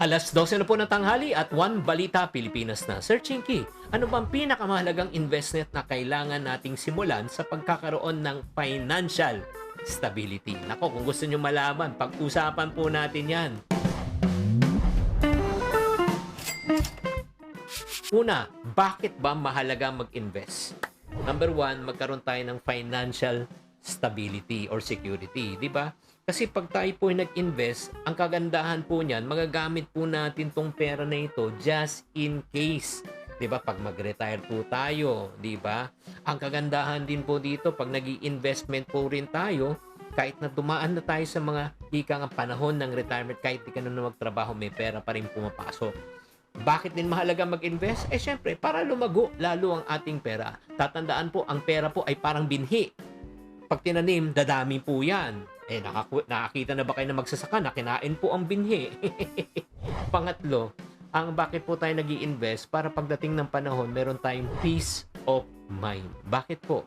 12 na po ng tanghali at One Balita Pilipinas na. Sir Chinky, ano bang pinakamahalagang investment na kailangan nating simulan sa pagkakaroon ng financial stability? Nako, kung gusto nyo malaman, pag-usapan po natin yan. Una, bakit ba mahalaga mag-invest? Number one, magkaroon tayo ng financial stability or security, di ba? Kasi pag tayo po ay nag-invest, ang kagandahan po niyan, magagamit po natin tong pera na ito just in case. 'Di ba? Pag mag-retire po tayo, 'di ba? Ang kagandahan din po dito pag nag-i-investment po rin tayo, kahit na dumaan na tayo sa mga ikang panahon ng retirement, kahit di ka na magtrabaho, may pera pa rin pumapasok. Bakit din mahalaga mag-invest? Syempre, para lumago lalo ang ating pera. Tatandaan po, ang pera po ay parang binhi. Pag tinanim, dadami po yan. Nakakita na ba kayo na magsasaka na kinain po ang binhi? Pangatlo, ang bakit po tayo nag-i-invest para pagdating ng panahon, meron tayong peace of mind. Bakit po?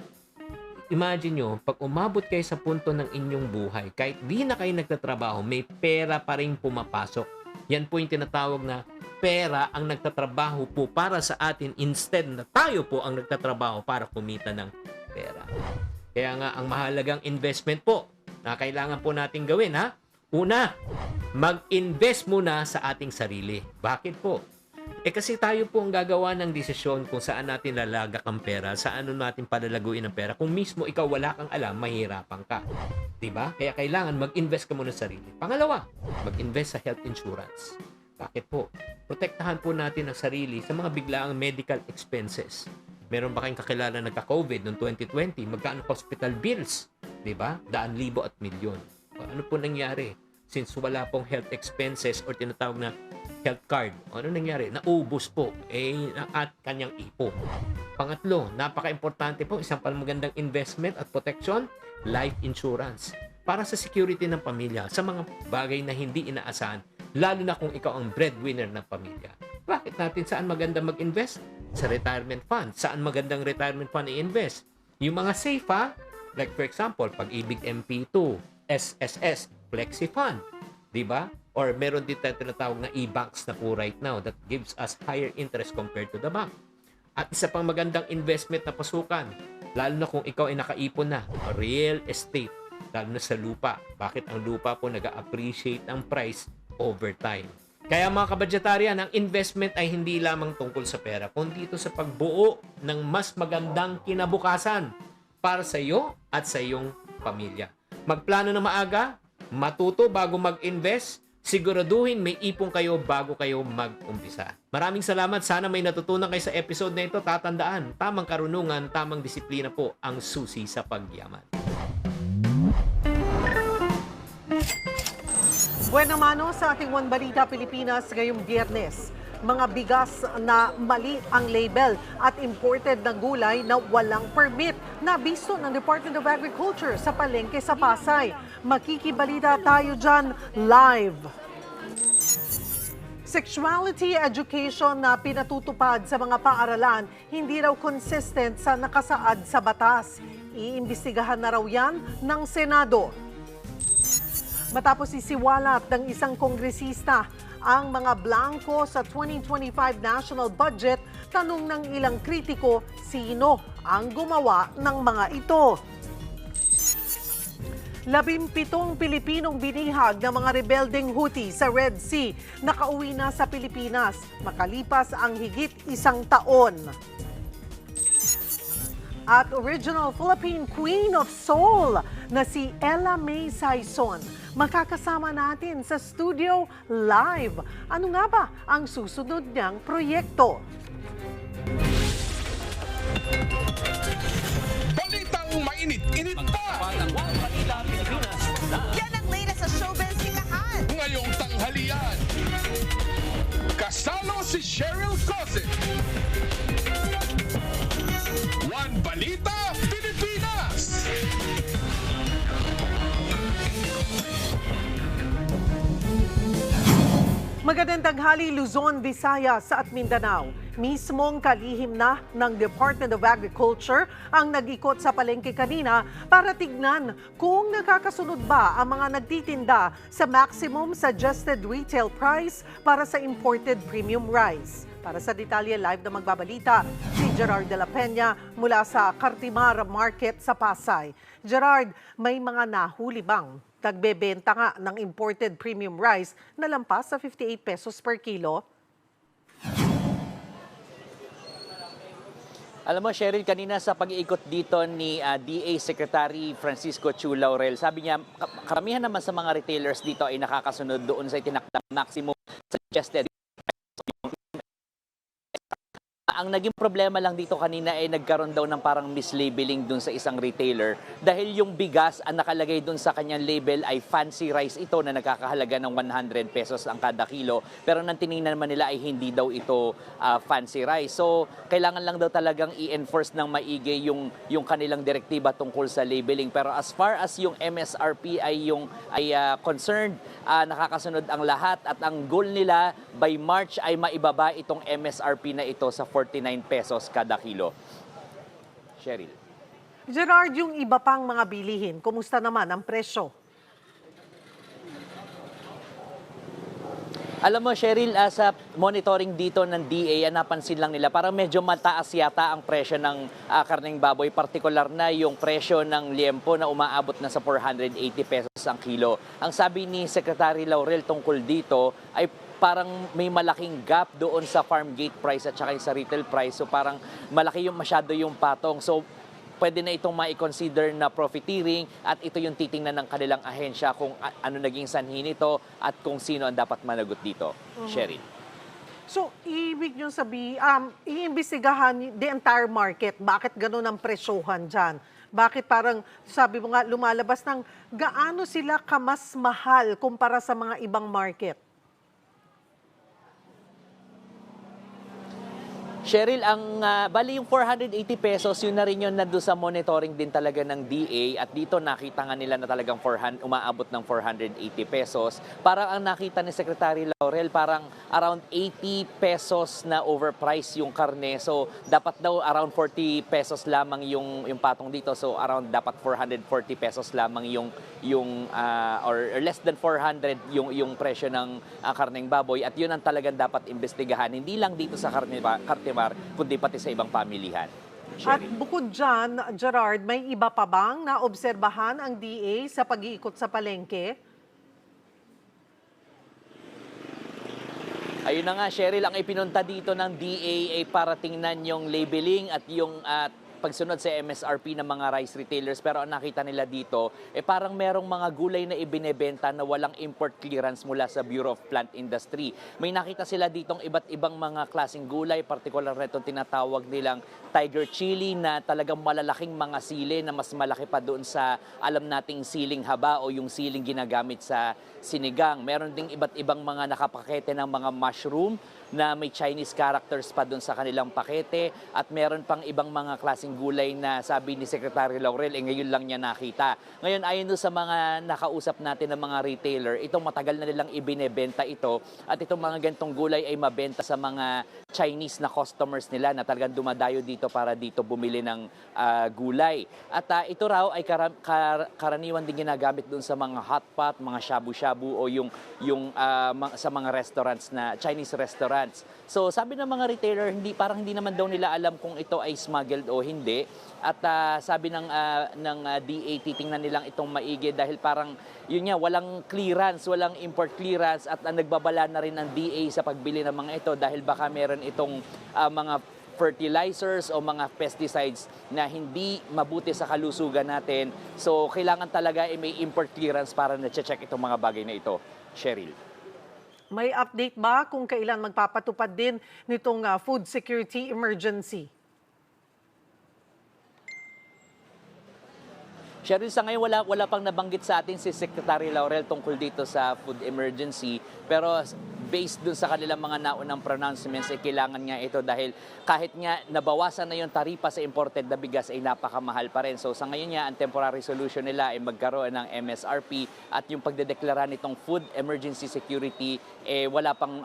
Imagine nyo, pag umabot kayo sa punto ng inyong buhay, kahit di na kayo nagtatrabaho, may pera pa rin pumapasok. Yan po yung tinatawag na pera ang nagtatrabaho po para sa atin instead na tayo po ang nagtatrabaho para kumita ng pera. Kaya nga, ang mahalagang investment po na kailangan po natin gawin, ha? Una, mag-invest muna sa ating sarili. Bakit po? Kasi tayo po ang gagawa ng desisyon kung saan natin lalagak ang pera, saan natin palalaguin ang pera. Kung mismo ikaw wala kang alam, mahirapan ka. Diba? Kaya kailangan mag-invest ka muna sa sarili. Pangalawa, mag-invest sa health insurance. Bakit po? Protektahan po natin ang sarili sa mga biglaang medical expenses. Meron ba kayong kakilala nagka-COVID noong 2020? Magkano hospital bills? Diba? Daan libo at milyon. Ano po nangyari? Since wala pong health expenses or tinatawag na health card, ano nangyari? Naubos po at kanyang ipon. Pangatlo, napaka-importante po, isang magandang investment at protection, life insurance. Para sa security ng pamilya, sa mga bagay na hindi inaasahan, lalo na kung ikaw ang breadwinner ng pamilya. Bakit natin saan maganda mag-invest? Sa retirement fund. Saan magandang retirement fund i-invest? Yung mga safe, ha? Like for example, Pag-ibig MP2, SSS, Flexi Fund. Diba? Or meron din tayo tinatawag na e-banks na po right now that gives us higher interest compared to the bank. At isa pang magandang investment na pasukan, lalo na kung ikaw ay nakaipon na, real estate, lalo na sa lupa. Bakit ang lupa po nag-appreciate ang price over time? Kaya mga kabadgetaryan, ang investment ay hindi lamang tungkol sa pera, kundi ito sa pagbuo ng mas magandang kinabukasan para sa iyo at sa iyong pamilya. Magplano na maaga, matuto bago mag-invest, siguraduhin may ipon kayo bago kayo mag-umpisa. Maraming salamat. Sana may natutunan kayo sa episode na ito. Tatandaan, tamang karunungan, tamang disiplina po ang susi sa pagyaman. Buena mano sa ating One Balita Pilipinas ngayong Biyernes. Mga bigas na mali ang label at imported na gulay na walang permit na bisto ng Department of Agriculture sa palengke sa Pasay. Makikibalita tayo dyan live. Sexuality education na pinatutupad sa mga paaralan hindi raw consistent sa nakasaad sa batas. Iimbestigahan na raw yan ng Senado. Matapos isiwalat ng isang kongresista ang mga blanko sa 2025 national budget, tanong ng ilang kritiko, sino ang gumawa ng mga ito? 17 Pilipinong binihag ng mga rebeldeng Houthi sa Red Sea nakauwi na sa Pilipinas makalipas ang higit isang taon. At original Philippine Queen of Soul na si Ella May Saison makakasama natin sa studio live. Ano nga ba ang susunod niyang proyekto? Balitang mainit-init pa! Yan ang latest sa showbiz sinahan. Ngayong tanghalian, kasalo si Cheryl Cosset. One Balita Pilipinas! Magandang tanghali, Luzon, Visayas at Mindanao. Mismong kalihim na ng Department of Agriculture ang nag-ikot sa palengke kanina para tignan kung nakakasunod ba ang mga nagtitinda sa maximum suggested retail price para sa imported premium rice. Para sa detalye, live na magbabalita si Gerard de la Peña mula sa Cartimar Market sa Pasay. Gerard, may mga nahuli bang nagbebenta nga ng imported premium rice na lampas sa 58 pesos per kilo? Alam mo, Cheryl, kanina sa pag-iikot dito ni DA Secretary Francisco Chu Laurel, sabi niya, karamihan naman sa mga retailers dito ay nakakasunod doon sa itinakdang maximum suggested. Ang naging problema lang dito kanina ay nagkaroon daw ng parang mislabeling dun sa isang retailer dahil yung bigas ang nakalagay dun sa kanyang label ay fancy rice ito na nagkakahalaga ng 100 pesos ang kada kilo, pero nang tiningnan naman nila ay hindi daw ito fancy rice. So kailangan lang daw talagang i-enforce ng maigi yung kanilang direktiba tungkol sa labeling, pero as far as yung MSRP ay concerned, nakakasunod ang lahat at ang goal nila by March ay maibaba itong MSRP na ito sa 49 pesos kada kilo. Cheryl. Gerard, yung iba pang mga bilihin, kumusta naman ang presyo? Alam mo, Cheryl, sa monitoring dito ng DA, napansin lang nila parang medyo mataas yata ang presyo ng karneng baboy, partikular na yung presyo ng liempo na umaabot na sa 480 pesos ang kilo. Ang sabi ni Secretary Laurel tungkol dito ay parang may malaking gap doon sa farm gate price at saka sa retail price. So parang malaki masyado yung patong. So pwede na itong ma-consider na profiteering at ito yung titingnan ng kanilang ahensya kung ano naging sanhi nito at kung sino ang dapat managot dito. Sherry. So, ibig nyo sabihin, iimbestigahan the entire market. Bakit ganun ang presyohan dyan? Bakit parang, sabi mo nga, lumalabas ng gaano sila kamas mahal kumpara sa mga ibang market? Cheryl, bali yung 480 pesos, yun na rin yun nandun sa monitoring din talaga ng DA at dito nakita nga nila na talagang umaabot ng 480 pesos. Parang ang nakita ni Secretary Laurel, parang around 80 pesos na overpriced yung karne. So dapat daw around 40 pesos lamang yung patong dito. So around dapat 440 pesos lamang or less than 400 yung presyo ng karneng baboy. At yun ang talagang dapat imbestigahan. Hindi lang dito sa Cartimar, kundi pati sa ibang pamilihan. At bukod dyan, Gerard, may iba pa bang naobserbahan ang DA sa pag-iikot sa palengke? Ayun na nga, Cheryl, ang ipinunta dito ng DA ay para tingnan yung labeling at yung pagsunod sa MSRP ng mga rice retailers, pero ang nakita nila dito, parang merong mga gulay na ibinebenta na walang import clearance mula sa Bureau of Plant Industry. May nakita sila ditong iba't ibang mga klaseng gulay, partikular na itong tinatawag nilang tiger chili na talagang malalaking mga sili na mas malaki pa doon sa alam nating siling haba o yung siling ginagamit sa sinigang. Meron ding iba't ibang mga nakapakete ng mga mushroom na may Chinese characters pa doon sa kanilang pakete at meron pang ibang mga klaseng gulay na sabi ni Secretary Laurel ngayon lang niya nakita. Ngayon ayon doon sa mga nakausap natin ng mga retailer, itong matagal na nilang ibinebenta ito at itong mga gantong gulay ay mabenta sa mga Chinese na customers nila na talagang dumadayo dito para dito bumili ng gulay. At ito raw ay karaniwan din ginagamit doon sa mga hotpot, mga shabu-shabu o yung sa mga restaurants na Chinese restaurants. So sabi ng mga retailer, parang hindi naman daw nila alam kung ito ay smuggled o hindi. At sabi ng DA, titingnan nilang itong maigi dahil parang yun nga, walang clearance, walang import clearance at nagbabala na rin ng DA sa pagbili ng mga ito dahil baka meron itong mga fertilizers o mga pesticides na hindi mabuti sa kalusugan natin. So kailangan talaga may import clearance para na-check itong mga bagay na ito. Cheryl. May update ba kung kailan magpapatupad din nitong food security emergency? Cheryl, sa ngayon wala pang nabanggit sa atin si Secretary Laurel tungkol dito sa food emergency. Pero based dun sa kanilang mga naunang pronouncements, kailangan nga ito dahil kahit nga nabawasan na yung taripa sa imported na bigas ay napakamahal pa rin. So sa ngayon nga, ang temporary solution nila ay magkaroon ng MSRP at yung pagdedeklara nitong food emergency security, wala pang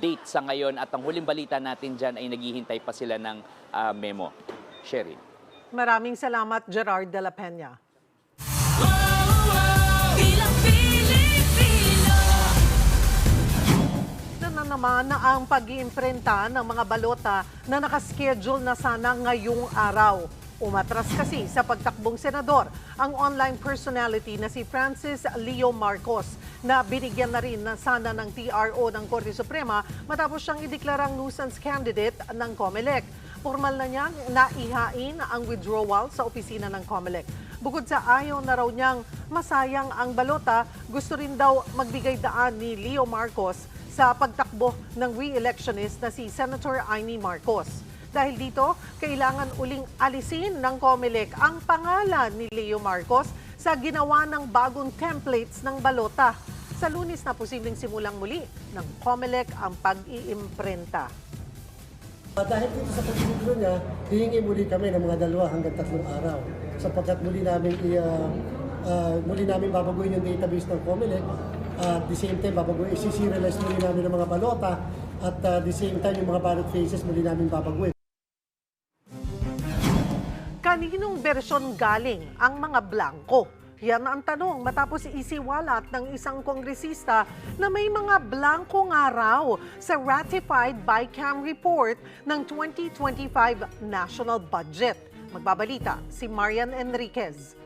date sa ngayon at ang huling balita natin dyan ay naghihintay pa sila ng memo. Sherry. Maraming salamat, Gerard de la Peña. Na naman ang pag-iimprenta ng mga balota na nakaschedule na sana ngayong araw. Umatras kasi sa pagtakbong senador ang online personality na si Francis Leo Marcos na binigyan na rin na sana ng TRO ng Korte Suprema matapos siyang ideklarang nuisance candidate ng COMELEC. Formal na niyang naihain ang withdrawal sa opisina ng COMELEC. Bukod sa ayaw na raw niyang masayang ang balota, gusto rin daw magbigay daan ni Leo Marcos sa pagtakbo ng re-electionist na si Senator Amy Marcos. Dahil dito, kailangan uling alisin ng COMELEC ang pangalan ni Leo Marcos sa ginawa ng bagong templates ng balota. Sa Lunes na posibleng simulang muli ng COMELEC ang pag-iimprenta. Dahil dito sa pagtituro niya, hihingi muli kami ng mga 2 hanggang 3 araw sapagkat muli namin babaguhin yung database ng COMELEC. At the same time, isi-serialize muli namin ng mga balota at the same time, yung mga ballot faces muli namin babaguhin. Kaninong bersyon galing ang mga blanco? Yan ang tanong matapos isiwalat ng isang kongresista na may mga blanco nga raw sa ratified BICAM report ng 2025 national budget. Magbabalita si Marian Enriquez.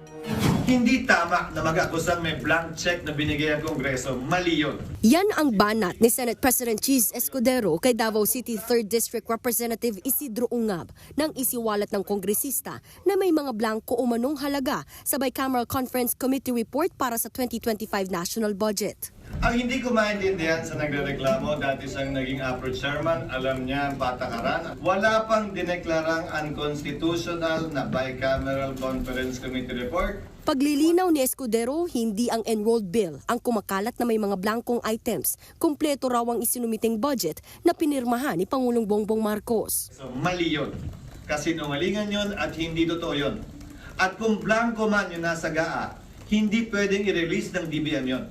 Hindi tama na mag-akusang may blank check na binigay ang Kongreso. Mali yun. Yan ang banat ni Senate President Cheese Escudero kay Davao City 3rd District Representative Isidro Ungab nang isiwalat ng kongresista na may mga blanco o manong halaga sa Bicameral Conference Committee report para sa 2025 national budget. Ang hindi ko maintindihan sa nagrereklamo, dati siyang naging APRO chairman, alam niya ang patakaran. Wala pang dineklarang unconstitutional na Bicameral Conference Committee report. Paglilinaw ni Escudero, hindi ang enrolled bill ang kumakalat na may mga blankong items. Kumpleto raw ang isinumiting budget na pinirmahan ni Pangulong Bongbong Marcos. So mali yun. Kasinungalingan yun at hindi totoo yun. At kung blanco man yung nasa GAA, hindi pwedeng i-release ng DBM yun.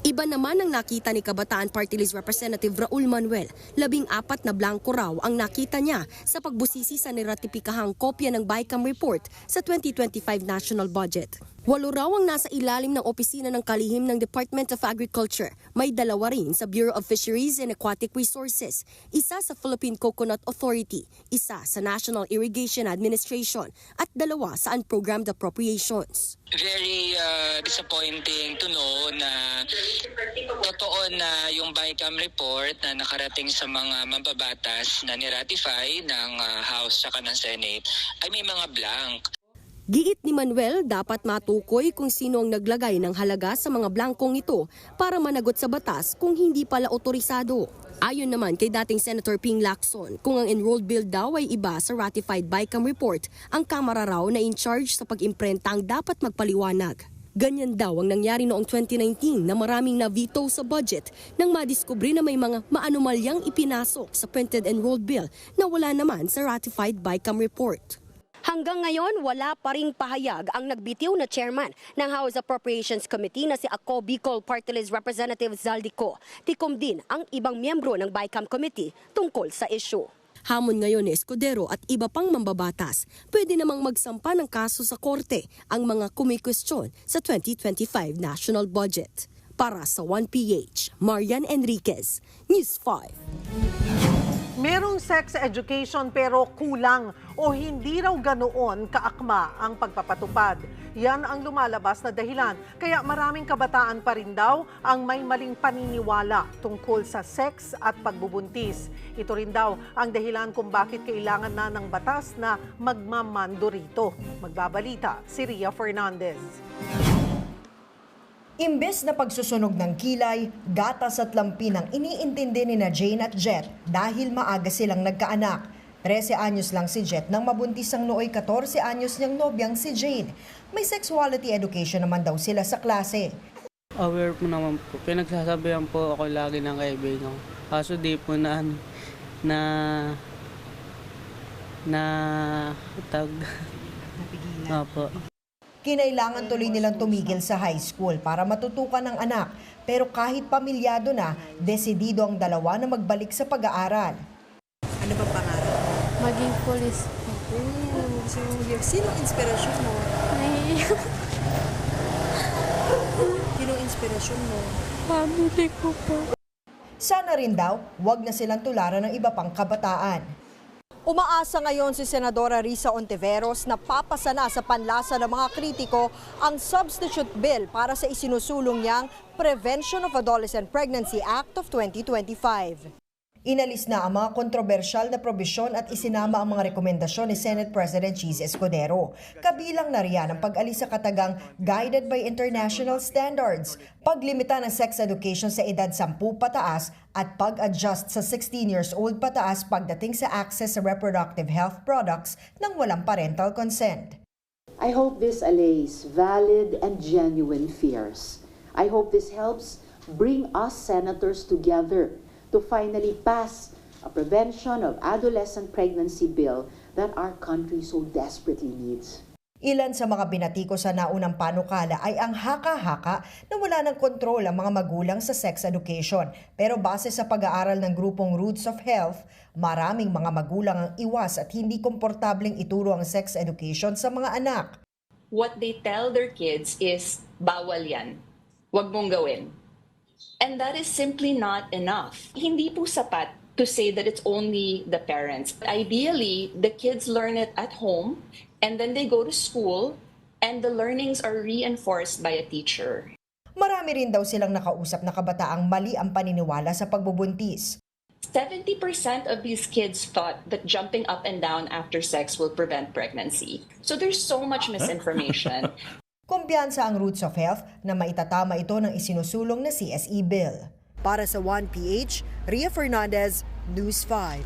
Iba naman ang nakita ni Kabataan Party List Representative Raul Manuel. 14 na blanco raw ang nakita niya sa pagbusisi sa niratipikahang kopya ng BICAM report sa 2025 national budget. 8 raw ang nasa ilalim ng opisina ng kalihim ng Department of Agriculture. May 2 rin sa Bureau of Fisheries and Aquatic Resources, 1 sa Philippine Coconut Authority, 1 sa National Irrigation Administration at 2 sa unprogrammed appropriations. Very disappointing to know na totoo na yung BICAM report na nakarating sa mga mambabatas na niratify ng House at ng Senate ay may mga blank. Giit ni Manuel, dapat matukoy kung sino ang naglagay ng halaga sa mga blankong ito para managot sa batas kung hindi pala otorisado. Ayon naman kay dating Senator Ping Lacson, kung ang enrolled bill daw ay iba sa ratified BICAM report, ang Kamara raw na in charge sa pag-imprenta ang dapat magpaliwanag. Ganyan daw ang nangyari noong 2019 na maraming na-veto sa budget nang madiskubre na may mga maanumalyang ipinasok sa printed enrolled bill na wala naman sa ratified BICAM report. Hanggang ngayon, wala pa ring pahayag ang nagbitiw na chairman ng House Appropriations Committee na si Ako Bicol Party List Representative Zaldico. Tikom din ang ibang miyembro ng BICAM Committee tungkol sa issue. Hamon ngayon ni Escudero at iba pang mambabatas, pwede namang magsampa ng kaso sa korte ang mga kumikwestiyon sa 2025 national budget. Para sa 1PH, Marian Enriquez, News 5. Merong sex education pero kulang o hindi raw ganoon kaakma ang pagpapatupad. Yan ang lumalabas na dahilan. Kaya maraming kabataan pa rin daw ang may maling paniniwala tungkol sa sex at pagbubuntis. Ito rin daw ang dahilan kung bakit kailangan na ng batas na magmamando rito. Magbabalita si Ria Fernandez. Imbes na pagsusunog ng kilay, gatas at lampi ang iniintindi ni na Jane at Jet dahil maaga silang nagkaanak. 13 anyos lang si Jet nang mabuntis ang nooy 14 anyos niyang nobyang si Jade. May sexuality education naman daw sila sa klase. Aware po naman po. Pinagsasabihan po ako lagi ng kaibigan ko. Kaso di po na tag. Napigilan. Opo. Kinailangan tuloy nilang tumigil sa high school para matutukan ng anak. Pero kahit pamilyado na, desidido ang dalawa na magbalik sa pag-aaral. Ano ba pangarap? Maging police po. Sinong inspirasyon mo? Nahihiyak. Sinong inspirasyon mo? Family ko po. Sana rin daw, wag na silang tularan ng iba pang kabataan. Umaasa ngayon si Senadora Risa Ontiveros na papasa na sa panlasa ng mga kritiko ang substitute bill para sa isinusulong niyang Prevention of Adolescent Pregnancy Act of 2025. Inalis na ang mga kontrobersyal na probisyon at isinama ang mga rekomendasyon ni Senate President Cheese Escudero. Kabilang na riyan ang pag-alis sa katagang guided by international standards, paglimita ng sex education sa edad 10 pataas at pag-adjust sa 16 years old pataas pagdating sa access sa reproductive health products nang walang parental consent. I hope this allays valid and genuine fears. I hope this helps bring us senators together to finally pass a prevention of adolescent pregnancy bill that our country so desperately needs. Ilan sa mga binatiko sa naunang panukala ay ang haka-haka na wala ng kontrol ang mga magulang sa sex education. Pero base sa pag-aaral ng grupong Roots of Health, maraming mga magulang ang iwas at hindi komportableng ituro ang sex education sa mga anak. What they tell their kids is, bawal yan. Huwag mong gawin. And that is simply not enough. Hindi po sapat to say that it's only the parents. Ideally, the kids learn it at home and then they go to school and the learnings are reinforced by a teacher. Marami rin daw silang nakausap na kabataang mali ang paniniwala sa pagbubuntis. 70% of these kids thought that jumping up and down after sex will prevent pregnancy. So there's so much misinformation. Kumpiyansa ang Roots of Health na maitatama ito ng isinusulong na CSE bill. Para sa 1PH, Ria Fernandez, News 5.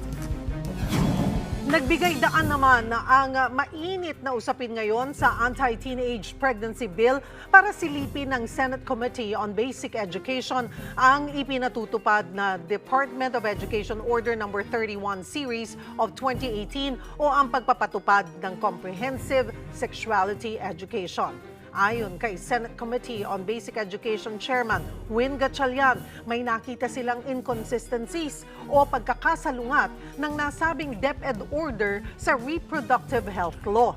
Nagbigay daan naman na ang mainit na usapin ngayon sa anti-teenage pregnancy bill para silipin ng Senate Committee on Basic Education ang ipinatutupad na Department of Education Order No. 31 Series of 2018 o ang pagpapatupad ng Comprehensive Sexuality Education. Ayon kay Senate Committee on Basic Education Chairman Win Gatchalian, may nakita silang inconsistencies o pagkakasalungat ng nasabing DepEd order sa reproductive health law.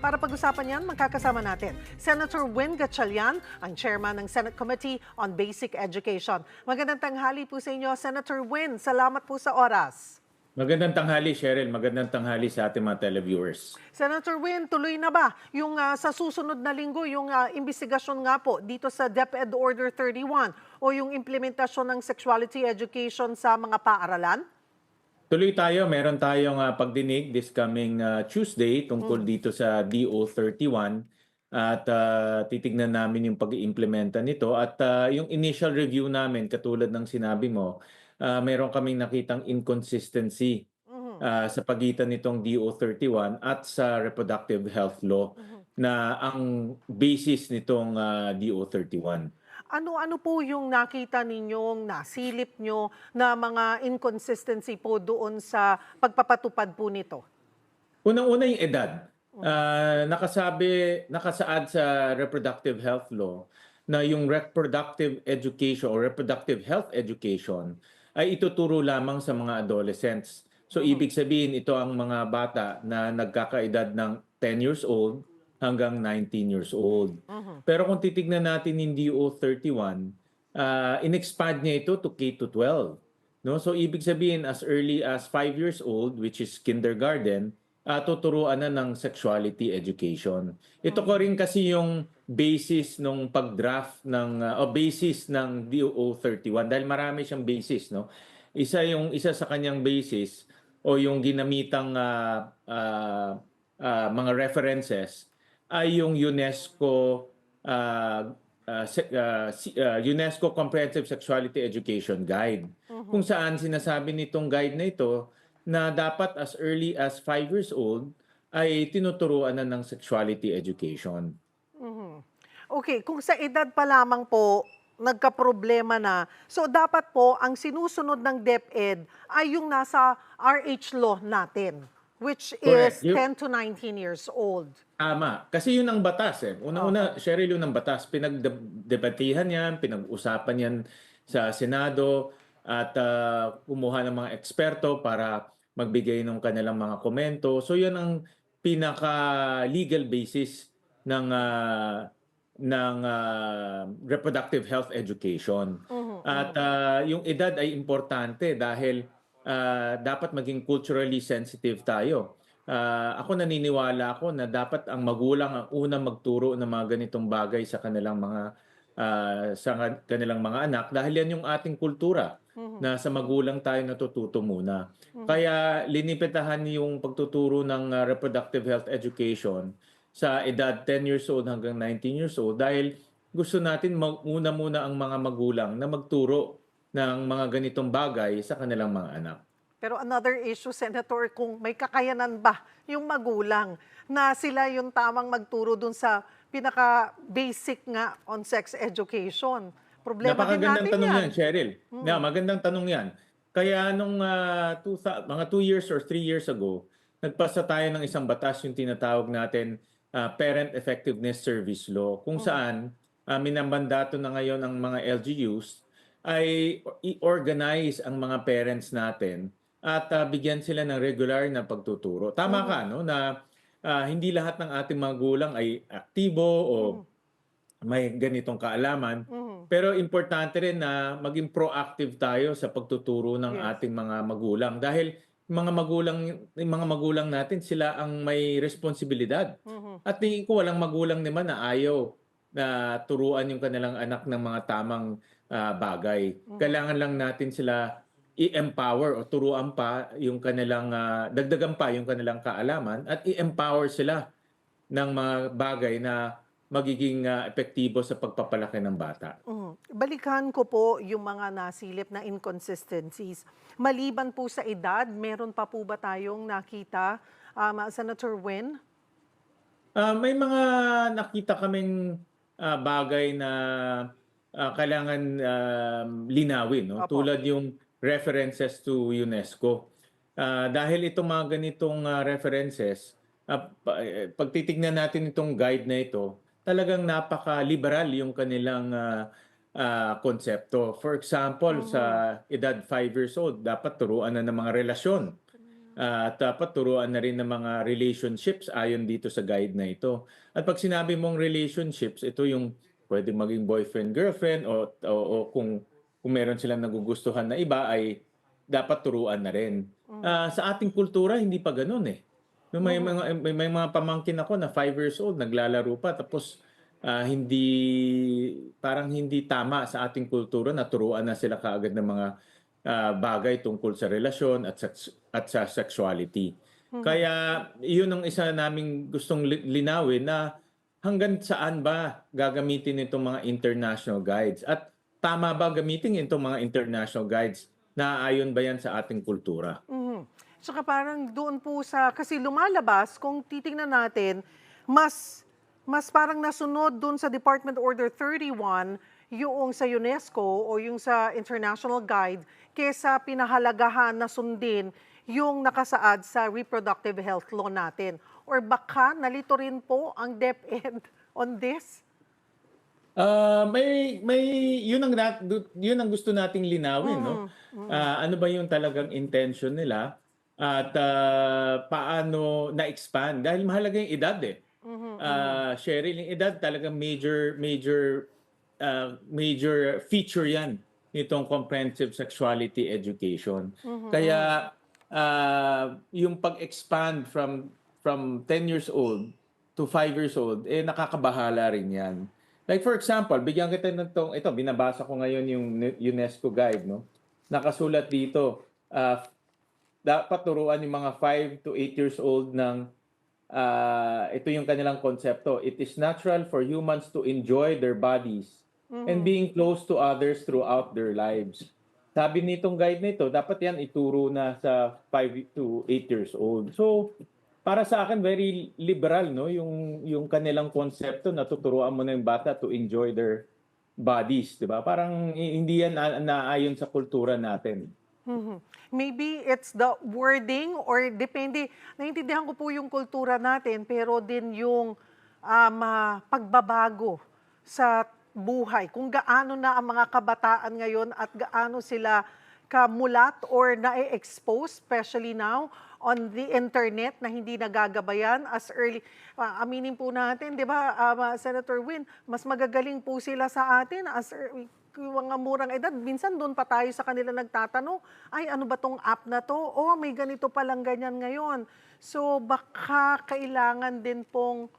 Para pag-usapan yan, magkakasama natin Senator Win Gatchalian, ang chairman ng Senate Committee on Basic Education. Magandang tanghali po sa inyo, Senator Win. Salamat po sa oras. Magandang tanghali, Cheryl. Magandang tanghali sa ating mga televiewers. Senator Win, tuloy na ba yung sa susunod na linggo, yung investigasyon nga po dito sa DepEd Order 31 o yung implementasyon ng sexuality education sa mga paaralan? Tuloy tayo. Meron tayong pagdinig this coming Tuesday tungkol dito sa DO 31 at titignan namin yung pag-iimplementa nito. At yung initial review namin, katulad ng sinabi mo, meron kaming nakitang inconsistency sa pagitan nitong DO 31 at sa reproductive health law na ang basis nitong DO 31. Ano-ano po yung nakita ninyong nasilip nyo na mga inconsistency po doon sa pagpapatupad po nito? Unang-una yung edad. Nakasaad sa reproductive health law na yung reproductive education or reproductive health education ay ituturo lamang sa mga adolescents. So ibig sabihin ito ang mga bata na nagkakaedad ng 10 years old hanggang 19 years old. Pero kung titignan natin yung DO 31, in-expand niya ito to K-12. No? So ibig sabihin as early as 5 years old, which is kindergarten, tuturuan na ng sexuality education. Ito ko rin kasi yung basis nung pag-draft ng basis ng DO 31 dahil marami siyang basis, no. Isa sa kanyang basis o yung ginamitang mga references ay yung UNESCO UNESCO Comprehensive Sexuality Education Guide. Kung saan sinasabi nitong guide na ito na dapat as early as 5 years old ay tinuturuan na ng sexuality education. Okay, kung sa edad pa lamang po, nagkaproblema na, so dapat po ang sinusunod ng DepEd ay yung nasa RH law natin, which Correct. is 10 to 19 years old. Tama. Kasi yun ang batas eh. Una-una, Cheryl, yun ang batas. Pinagdebatihan yan, pinag-usapan yan sa Senado at kumuha ng mga eksperto para magbigay ng kanilang mga komento. So yun ang pinaka-legal basis ng reproductive health education. At yung edad ay importante dahil dapat maging culturally sensitive tayo. Ako naniniwala ako na dapat ang magulang ang unang magturo ng mga ganitong bagay sa kanilang mga anak dahil yan yung ating kultura na sa magulang tayo natututo muna. Kaya linipitahan yung pagtuturo ng reproductive health education sa edad 10 years old hanggang 19 years old dahil gusto natin muna ang mga magulang na magturo ng mga ganitong bagay sa kanilang mga anak. Pero another issue, Senator, kung may kakayanan ba yung magulang na sila yung tamang magturo dun sa pinaka-basic nga on sex education. Problema din natin Napakagandang tanong yan. yan, Cheryl. Magandang tanong yan. Kaya nung mga 2 years or 3 years ago, nagpasa tayo ng isang batas, yung tinatawag natin Parent Effectiveness Service Law, kung saan minamandato na ngayon ang mga LGUs ay i-organize ang mga parents natin at bigyan sila ng regular na pagtuturo. Tama ka, no, na hindi lahat ng ating mga gulang ay aktibo o may ganitong kaalaman. Pero importante rin na maging proactive tayo sa pagtuturo ng ating mga magulang. Dahil yung mga magulang natin, sila ang may responsibilidad. At tingin ko walang magulang naman na ayaw na turuan yung kanilang anak ng mga tamang bagay. Kailangan lang natin sila i-empower o turuan pa yung kanilang, dagdagan pa yung kanilang kaalaman at i-empower sila ng mga bagay na magiging epektibo sa pagpapalaki ng bata. Balikan ko po yung mga nasilip na inconsistencies. Maliban po sa edad, meron pa po ba tayong nakita, Senator Win? May mga nakita kaming bagay na kailangan linawin, no? Tulad yung references to UNESCO. Dahil itong mga ganitong references, pag titignan natin itong guide na ito, talagang napaka-liberal yung kanilang konsepto. For example, sa edad 5 years old, dapat turuan na ng mga relasyon. At dapat turuan na rin ng mga relationships ayon dito sa guide na ito. At pag sinabi mong relationships, ito yung pwede maging boyfriend-girlfriend o kung meron silang nagugustuhan na iba ay dapat turuan na rin. Sa ating kultura, hindi pa ganun eh. May mga pamangkin ako na 5 years old, naglalaro pa, tapos parang hindi tama sa ating kultura na turuan na sila kaagad ng mga bagay tungkol sa relasyon at sa sexuality. Kaya yun ang isa naming gustong linawin na hanggang saan ba gagamitin itong mga international guides at tama ba gamitin itong mga international guides na ayon ba yan sa ating kultura? Tsaka parang doon po kasi lumalabas, kung titingnan natin, mas parang nasunod doon sa Department Order 31, yung sa UNESCO o yung sa International Guide, kesa pinahalagahan na sundin yung nakasaad sa reproductive health law natin. Or baka nalito rin po ang DepEd on this? Yun ang gusto nating linawin, no? Ano ba yung talagang intention nila? At paano na-expand? Dahil mahalaga yung edad eh. Cheryl, yung edad talagang major feature yan nitong comprehensive sexuality education. Kaya yung pag-expand from 10 years old to 5 years old, nakakabahala rin yan. Like for example, bigyan kita ito, binabasa ko ngayon yung UNESCO guide, no? Nakasulat dito, dapat turuan yung mga 5 to 8 years old ng ito yung kanilang konsepto. It is natural for humans to enjoy their bodies and being close to others throughout their lives. Sabi nitong guide nito, dapat yan ituro na sa 5 to 8 years old. So, para sa akin very liberal, no, yung kanilang konsepto na tuturuan mo na yung bata to enjoy their bodies, 'di ba? Parang hindi yan naayon sa kultura natin. Mhm. Maybe it's the wording or depende. Naiintindihan ko po yung kultura natin pero din yung pagbabago sa buhay. Kung gaano na ang mga kabataan ngayon at gaano sila kamulat or na-expose, especially now, on the internet na hindi nagagabayan as early. Aminin po natin, di ba, Senator Win, mas magagaling po sila sa atin as yung mga murang edad. Minsan doon pa tayo sa kanila nagtatanong, ay ano ba tong app na to? Oh, may ganito palang ganyan ngayon. So baka kailangan din pong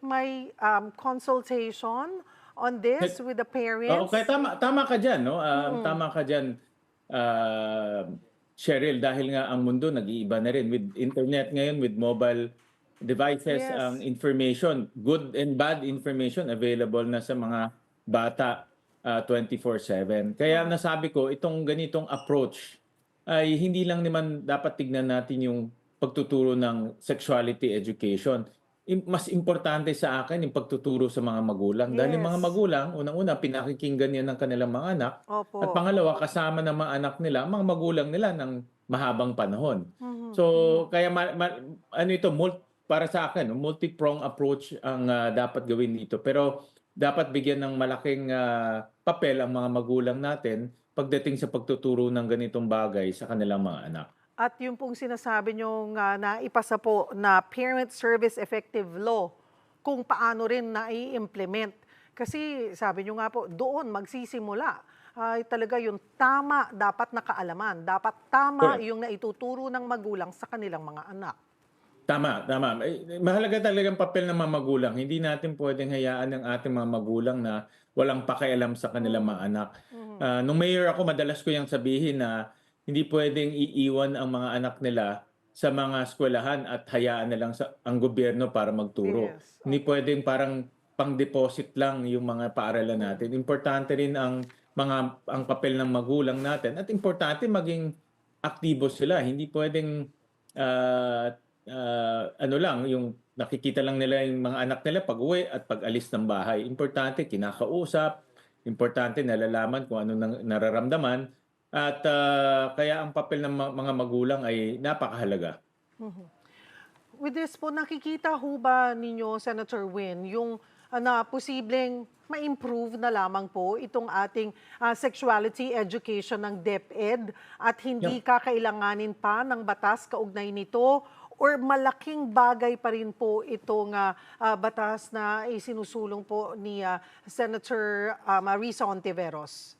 may consultation on this with the parents. Okay, tama ka diyan, no? Tama ka diyan. Cheryl, dahil nga ang mundo nag-iiba na rin with internet ngayon, with mobile devices, ang information, good and bad information available na sa mga bata 24/7. Kaya nasabi ko, itong ganitong approach ay hindi lang naman dapat tignan natin yung pagtuturo ng sexuality education. Mas importante sa akin yung pagtuturo sa mga magulang. Dahil yung mga magulang, unang-una, pinakikinggan yan ng kanilang mga anak. Opo. At pangalawa, kasama ng mga anak nila, mga magulang nila ng mahabang panahon. So, kaya para sa akin, multi-prong approach ang dapat gawin dito. Pero dapat bigyan ng malaking papel ang mga magulang natin pagdating sa pagtuturo ng ganitong bagay sa kanilang mga anak. At yung pong sinasabi nyo naipasa po na Parent Service Effective Law, kung paano rin na-i-implement. Kasi sabi nyo nga po, doon magsisimula. Ay talaga yung tama dapat nakaalaman. Dapat tama yung naituturo ng magulang sa kanilang mga anak. Tama. Mahalaga talagang papel ng mga magulang. Hindi natin pwedeng hayaan ng ating mga magulang na walang pakialam sa kanilang mga anak. Nung mayor ako, madalas ko yung sabihin na hindi pwedeng iiwan ang mga anak nila sa mga eskwelahan at hayaan na lang ang gobyerno para magturo. Hindi pwedeng parang pang-deposit lang yung mga paaralan natin. Importante rin ang papel ng magulang natin at importante maging aktibo sila. Hindi pwedeng yung nakikita lang nila yung mga anak nila pag-uwi at pag-alis ng bahay. Importante kinakausap, importante nalalaman kung ano nararamdaman. At kaya ang papel ng mga magulang ay napakahalaga. With this po, nakikita ho ba ninyo, Senator Win, yung na posibleng ma-improve na lamang po itong ating sexuality education ng DepEd at hindi kakailanganin pa ng batas kaugnay nito or malaking bagay pa rin po itong batas na isinusulong po ni Senator Risa Hontiveros?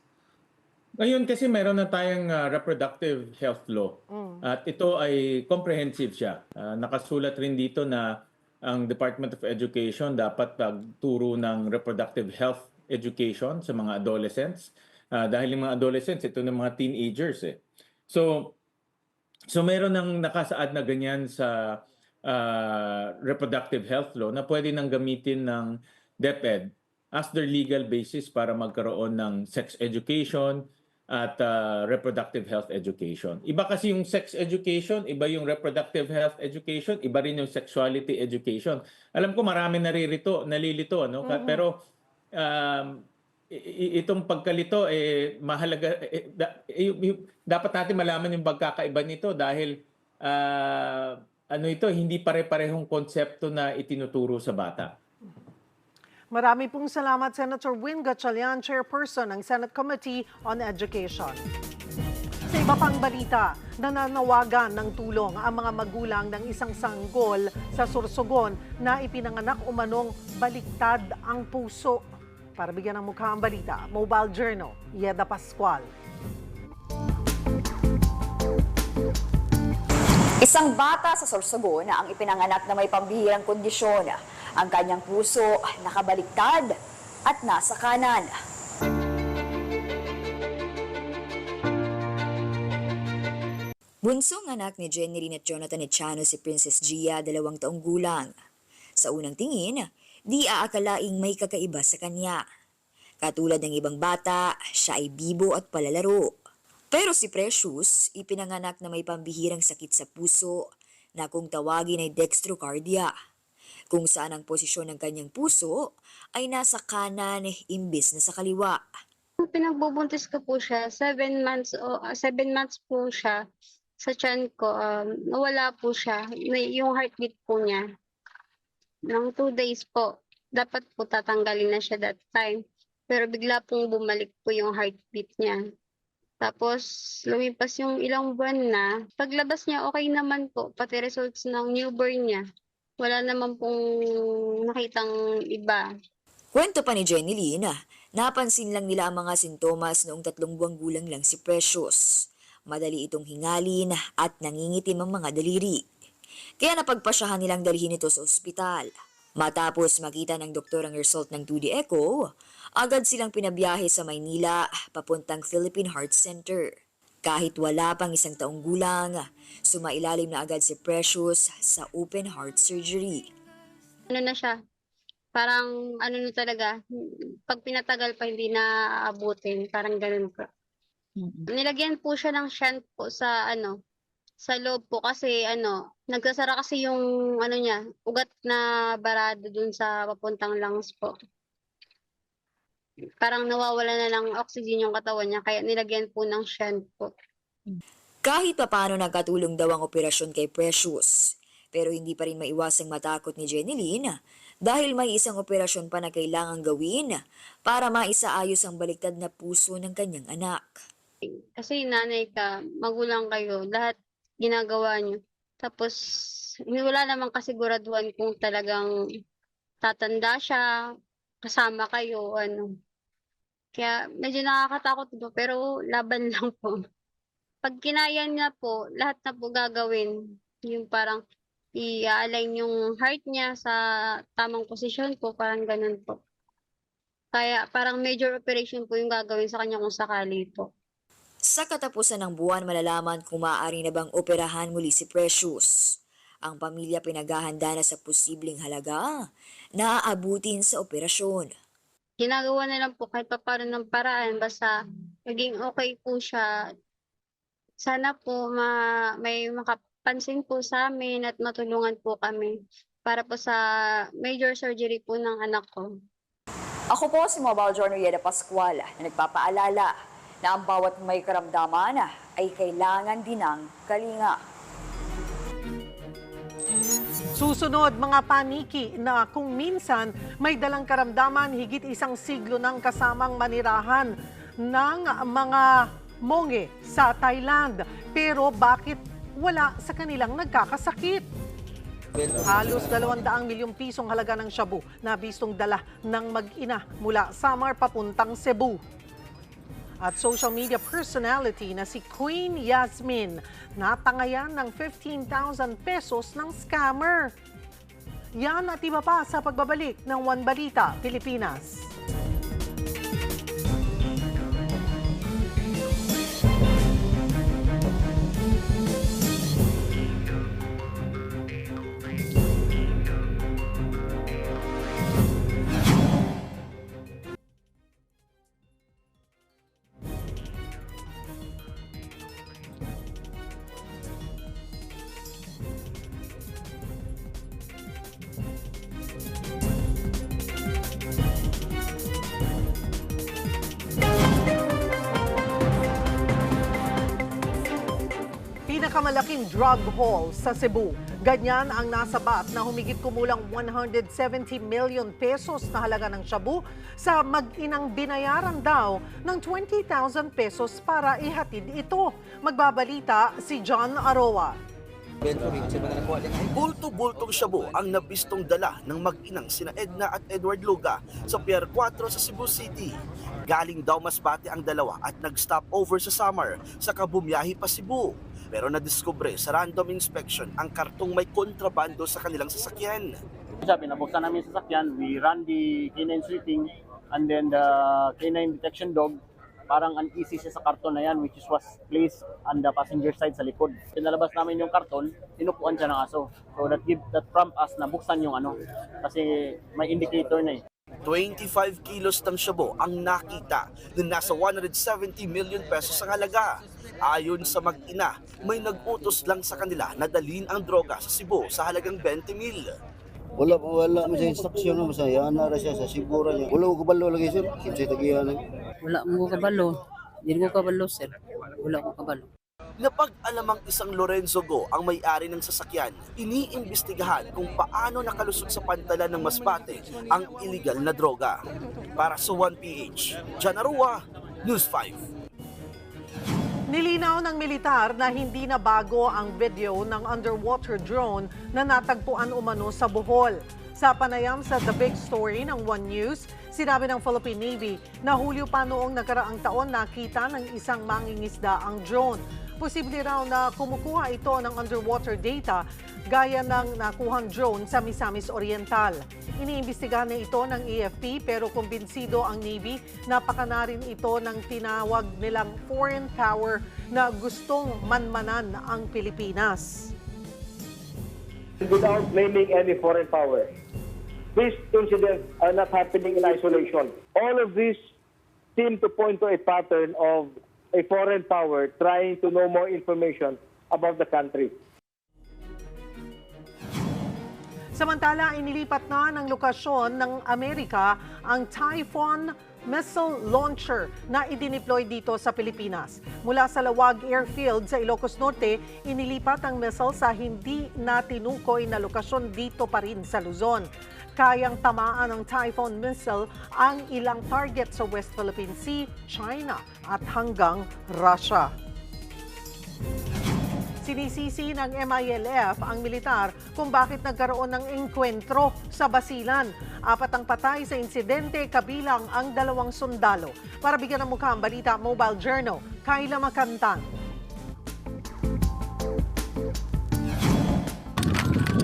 Ngayon kasi meron na tayong reproductive health law at ito ay comprehensive siya. Nakasulat rin dito na ang Department of Education dapat pagturo ng reproductive health education sa mga adolescents. Dahil yung mga adolescents, ito ng mga teenagers. So meron nang nakasaad na ganyan sa reproductive health law na pwede nang gamitin ng DepEd as their legal basis para magkaroon ng sex education at reproductive health education. Iba kasi yung sex education, iba yung reproductive health education, iba rin yung sexuality education. Alam ko marami nalilito, no? Pero itong pagkalito mahalaga dapat natin malaman yung pagkakaiba nito dahil hindi pare-parehong konsepto na itinuturo sa bata. Marami pong salamat, Senator Win Gatchalian, Chairperson ng Senate Committee on Education. Sa iba pang balita, nananawagan ng tulong ang mga magulang ng isang sanggol sa Sorsogon na ipinanganak umanong baliktad ang puso. Para bigyan ng mukha ang balita, Mobile Journal, Yeda Pascual. Isang bata sa Sorsogon na ang ipinanganak na may pambihirang kondisyon. Ang kanyang puso nakabaliktad at nasa kanan. Bunsong anak ni Jenny Rin at Jonathan Echano si Princess Gia, 2 taong gulang. Sa unang tingin, di aakalaing may kakaiba sa kanya. Katulad ng ibang bata, siya ay bibo at palalaro. Pero si Precious, ipinanganak na may pambihirang sakit sa puso na kung tawagin ay dextrocardia, kung saan ang posisyon ng kanyang puso ay nasa kanan imbis na sa kaliwa. Nung pinagbubuntis ko po siya, 7 months po siya sa tiyan ko. Nawala po siya, yung heartbeat po niya. Nang 2 days po, dapat po tatanggalin na siya that time. Pero bigla pong bumalik po yung heartbeat niya. Tapos lumipas yung ilang buwan na, paglabas niya okay naman po, pati results ng newborn niya. Wala naman pong nakitang iba. Kwento pa ni Jeneline, napansin lang nila ang mga sintomas noong 3 buwang gulang lang si Precious. Madali itong hingalin at nangingitim ang mga daliri. Kaya napagpasyahan nilang dalhin ito sa ospital. Matapos makita ng doktor ang result ng 2D echo, agad silang pinabiyahe sa Maynila papuntang Philippine Heart Center. Kahit wala pang 1 taong gulang, sumailalim na agad si Precious sa open heart surgery. Ano na siya? Parang ano na talaga, pag pinatagal pa hindi na aabutin, parang ganun po. Nilagyan po siya ng shunt po sa sa loob po kasi nagsasara kasi yung niya, ugat na barado dun sa papuntang lungs po. Parang nawawala na ng oxygen yung katawan niya kaya nilagyan po ng shunt po. Kahit papaano nagkatulong daw ang operasyon kay Precious, pero hindi pa rin maiwasang matakot ni Jeneline dahil may isang operasyon pa na kailangang gawin para maisaayos ang baliktad na puso ng kanyang anak. Kasi nanay ka, magulang kayo, lahat ginagawa niyo. Tapos wala namang kasiguraduhan kung talagang tatanda siya, kasama kayo, Kaya medyo nakakatakot po, pero laban lang po. Pag kinaya niya po, lahat na po gagawin. Yung parang i-align yung heart niya sa tamang posisyon po, parang ganun po. Kaya parang major operation po yung gagawin sa kanya kung sakali po. Sa katapusan ng buwan, malalaman kung maaari na bang operahan muli si Precious. Ang pamilya pinaghahanda na sa posibleng halaga na aabutin sa operasyon. Ginagawa na lang po kahit paano ng paraan, basta maging okay po siya. Sana po may makapansin po sa amin at matulungan po kami para po sa major surgery po ng anak ko. Ako po si Mobile John Rieda Pascual na nagpapaalala na ang bawat may karamdaman ay kailangan din ng kalinga. Susunod, mga paniki na kung minsan may dalang karamdaman higit 1 siglo ng kasamang manirahan ng mga Hmong sa Thailand. Pero bakit wala sa kanilang nagkakasakit? Halos 200 milyong pisong halaga ng shabu na bistong dala ng mag-ina mula Samar papuntang Cebu. At social media personality na si Queen Yasmin natangayan ng 15,000 pesos ng scammer. Yan at iba pa sa pagbabalik ng One Balita, Pilipinas. Pinakamalaking drug haul sa Cebu. Ganyan ang nasabat na humigit kumulang 170 million pesos na halaga ng shabu sa mag-inang binayaran daw ng 20,000 pesos para ihatid ito. Magbabalita si John Aroa. Bulto-bultong shabu ang nabistong dala ng mag-inang sina Edna at Edward Luga sa Pier 4 sa Cebu City. Galing daw Masbate ang dalawa at nag-stop over sa Samar sa kabumiyahi pa Cebu. Pero nadiskubre sa random inspection ang kartong may kontrabando sa kanilang sasakyan. Sabi, nabuksan namin sa sasakyan, we ran the canine sweeping and then the canine detection dog, parang uneasy siya sa karton na yan which was placed on the passenger side sa likod. Pinalabas namin yung karton, inupuan siya ng aso. So that prompt us na buksan yung kasi may indicator na 25 kilos ng shabu ang nakita na nasa 170 million pesos ang halaga. Ayon sa mag-ina, may nag-utos lang sa kanila na dalhin ang droga sa Cebu sa halagang 20 mil. Wala mo sa instruksyon na masaya na siya sa sigura niya. Wala ko kabalo lagi sir. Kinsay tagihan. Wala mo kabalo. Hindi ko kabalo sir. Wala ko kabalo. Napag-alamang isang Lorenzo Go ang may-ari ng sasakyan, iniimbestigahan kung paano nakalusot sa pantalan ng Masbate ang illegal na droga. Para sa 1PH, Jan Arua, News 5. Nilinaw ng militar na hindi na bago ang video ng underwater drone na natagpuan umano sa Bohol. Sa panayam sa The Big Story ng One News, sinabi ng Philippine Navy na Hulyo pa noong nakaraang taon nakita ng isang mangingisda ang drone. Posible raw na kumukuha ito ng underwater data gaya ng nakuhang drone sa Misamis Oriental. Iniimbestigahan na ito ng AFP pero kumbinsido ang Navy na pakana rin ito ng tinawag nilang foreign power na gustong manmanan ang Pilipinas. Without blaming any foreign power, these incidents are not happening in isolation. All of these seem to point to a pattern of a foreign power trying to know more information about the country. Samantala, inilipat na ng lokasyon ng Amerika ang Typhoon missile launcher na idineploy dito sa Pilipinas. Mula sa Lawag Airfield sa Ilocos Norte, inilipat ang missile sa hindi na tinukoy na lokasyon dito pa rin sa Luzon. Kayang tamaan ng Typhoon missile ang ilang target sa West Philippine Sea, China at hanggang Russia. Sinisisi ng MILF ang militar kung bakit nagkaroon ng engkwentro sa Basilan. 4 ang patay sa insidente kabilang ang 2 sundalo. Para bigyan ng mukha ang balita, Mobile Journal, Kayla Makantan.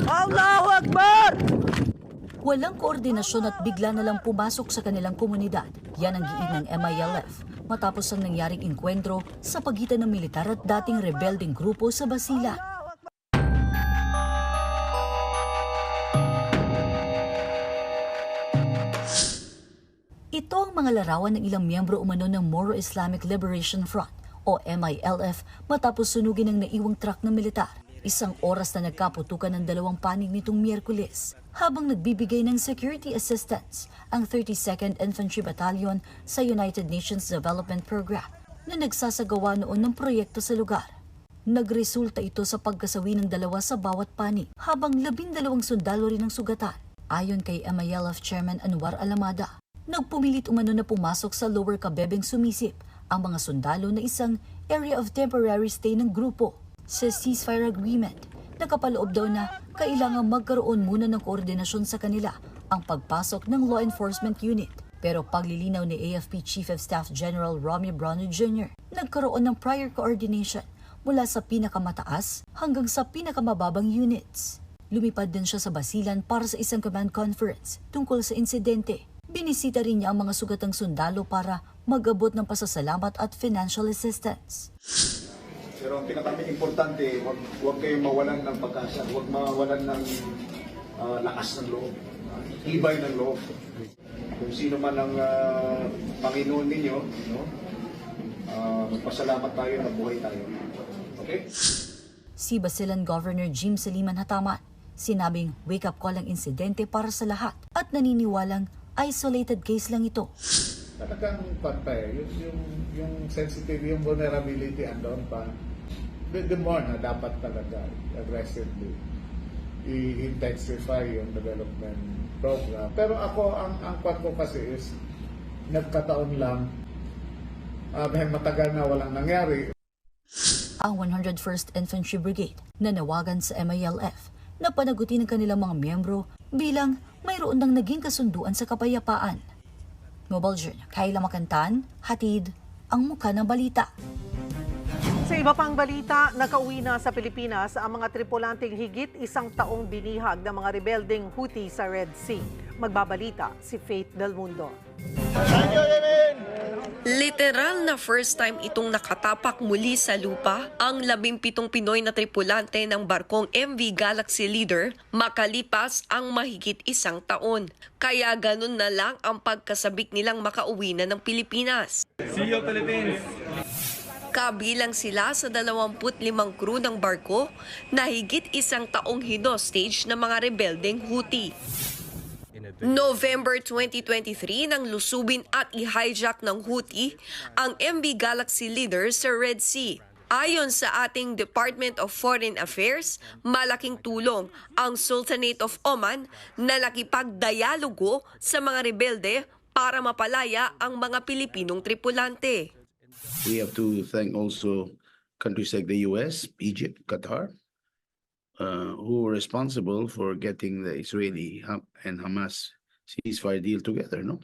Allahu Akbar! Walang koordinasyon at bigla na lang pumasok sa kanilang komunidad. Yan ang giit ng MILF matapos ang nangyaring engkwentro sa pagitan ng militar at dating rebelding grupo sa Basilan. Ito ang mga larawan ng ilang miyembro umano ng Moro Islamic Liberation Front o MILF matapos sunugin ang naiwang truck ng militar. 1 oras na nagkaputukan ng 2 panig nitong Miyerkules habang nagbibigay ng security assistance ang 32nd Infantry Battalion sa United Nations Development Program na nagsasagawa noon ng proyekto sa lugar. Nagresulta ito sa pagkasawi ng 2 sa bawat panig habang 12 sundalo rin ang sugatan. Ayon kay MILF Chairman Anwar Alamada, nagpumilit umano na pumasok sa Lower Cabebeng sumisip ang mga sundalo na isang area of temporary stay ng grupo. Sa ceasefire agreement, nakapaloob daw na kailangan magkaroon muna ng koordinasyon sa kanila ang pagpasok ng law enforcement unit. Pero paglilinaw ni AFP Chief of Staff General Romy Brano Jr., nagkaroon ng prior coordination mula sa pinakamataas hanggang sa pinakamababang units. Lumipad din siya sa Basilan para sa isang command conference tungkol sa insidente. Binisita rin niya ang mga sugatang sundalo para mag-abot ng pasasalamat at financial assistance. Pero ang pinaka-importante, huwag kayong mawalan ng pagkasa, huwag mawalan ng lakas ng loob, ibay ng loob. Kung sino man ang Panginoon ninyo, no? Magpasalamat tayo na buhay tayo. Okay? Si Basilan Governor Jim Saliman Hataman, sinabing wake-up call ang insidente para sa lahat at naniniwalang isolated case lang ito. Talagang pantay, yung sensitive, yung vulnerability andon pa. The more na dapat talaga aggressively i-intensify yung development program. Pero ako, ang kwat ko kasi is nagkataon lang, matagal na walang nangyari. Ang 101st Infantry Brigade na nawagan sa MILF na panagutin ng kanilang mga miyembro bilang mayroon nang naging kasunduan sa kapayapaan. Mobile Journal, Kayla Makantan, hatid ang muka ng balita. Sa iba pang balita, nakauwi na sa Pilipinas ang mga tripulanteng higit 1 taong binihag ng mga rebelding Houthi sa Red Sea. Magbabalita si Faith Del Mundo. Lit Literal na first time itong nakatapak muli sa lupa ang 17 Pinoy na tripulante ng barkong MV Galaxy Leader makalipas ang mahigit 1 taon. Kaya ganun na lang ang pagkasabik nilang makauwi na ng Pilipinas. See you, Philippines! Kabilang sila sa 25 crew ng barko na higit 1 taong hinostage ng mga rebeldeng Houthi. November 2023 nang lusubin at i-hijack ng Houthi ang MV Galaxy Leader sa Red Sea. Ayon sa ating Department of Foreign Affairs, malaking tulong ang Sultanate of Oman na nakipagdialogo sa mga rebelde para mapalaya ang mga Pilipinong tripulante. We have to thank also countries like the US, Egypt, Qatar, who were responsible for getting the Israeli and Hamas ceasefire deal together, no?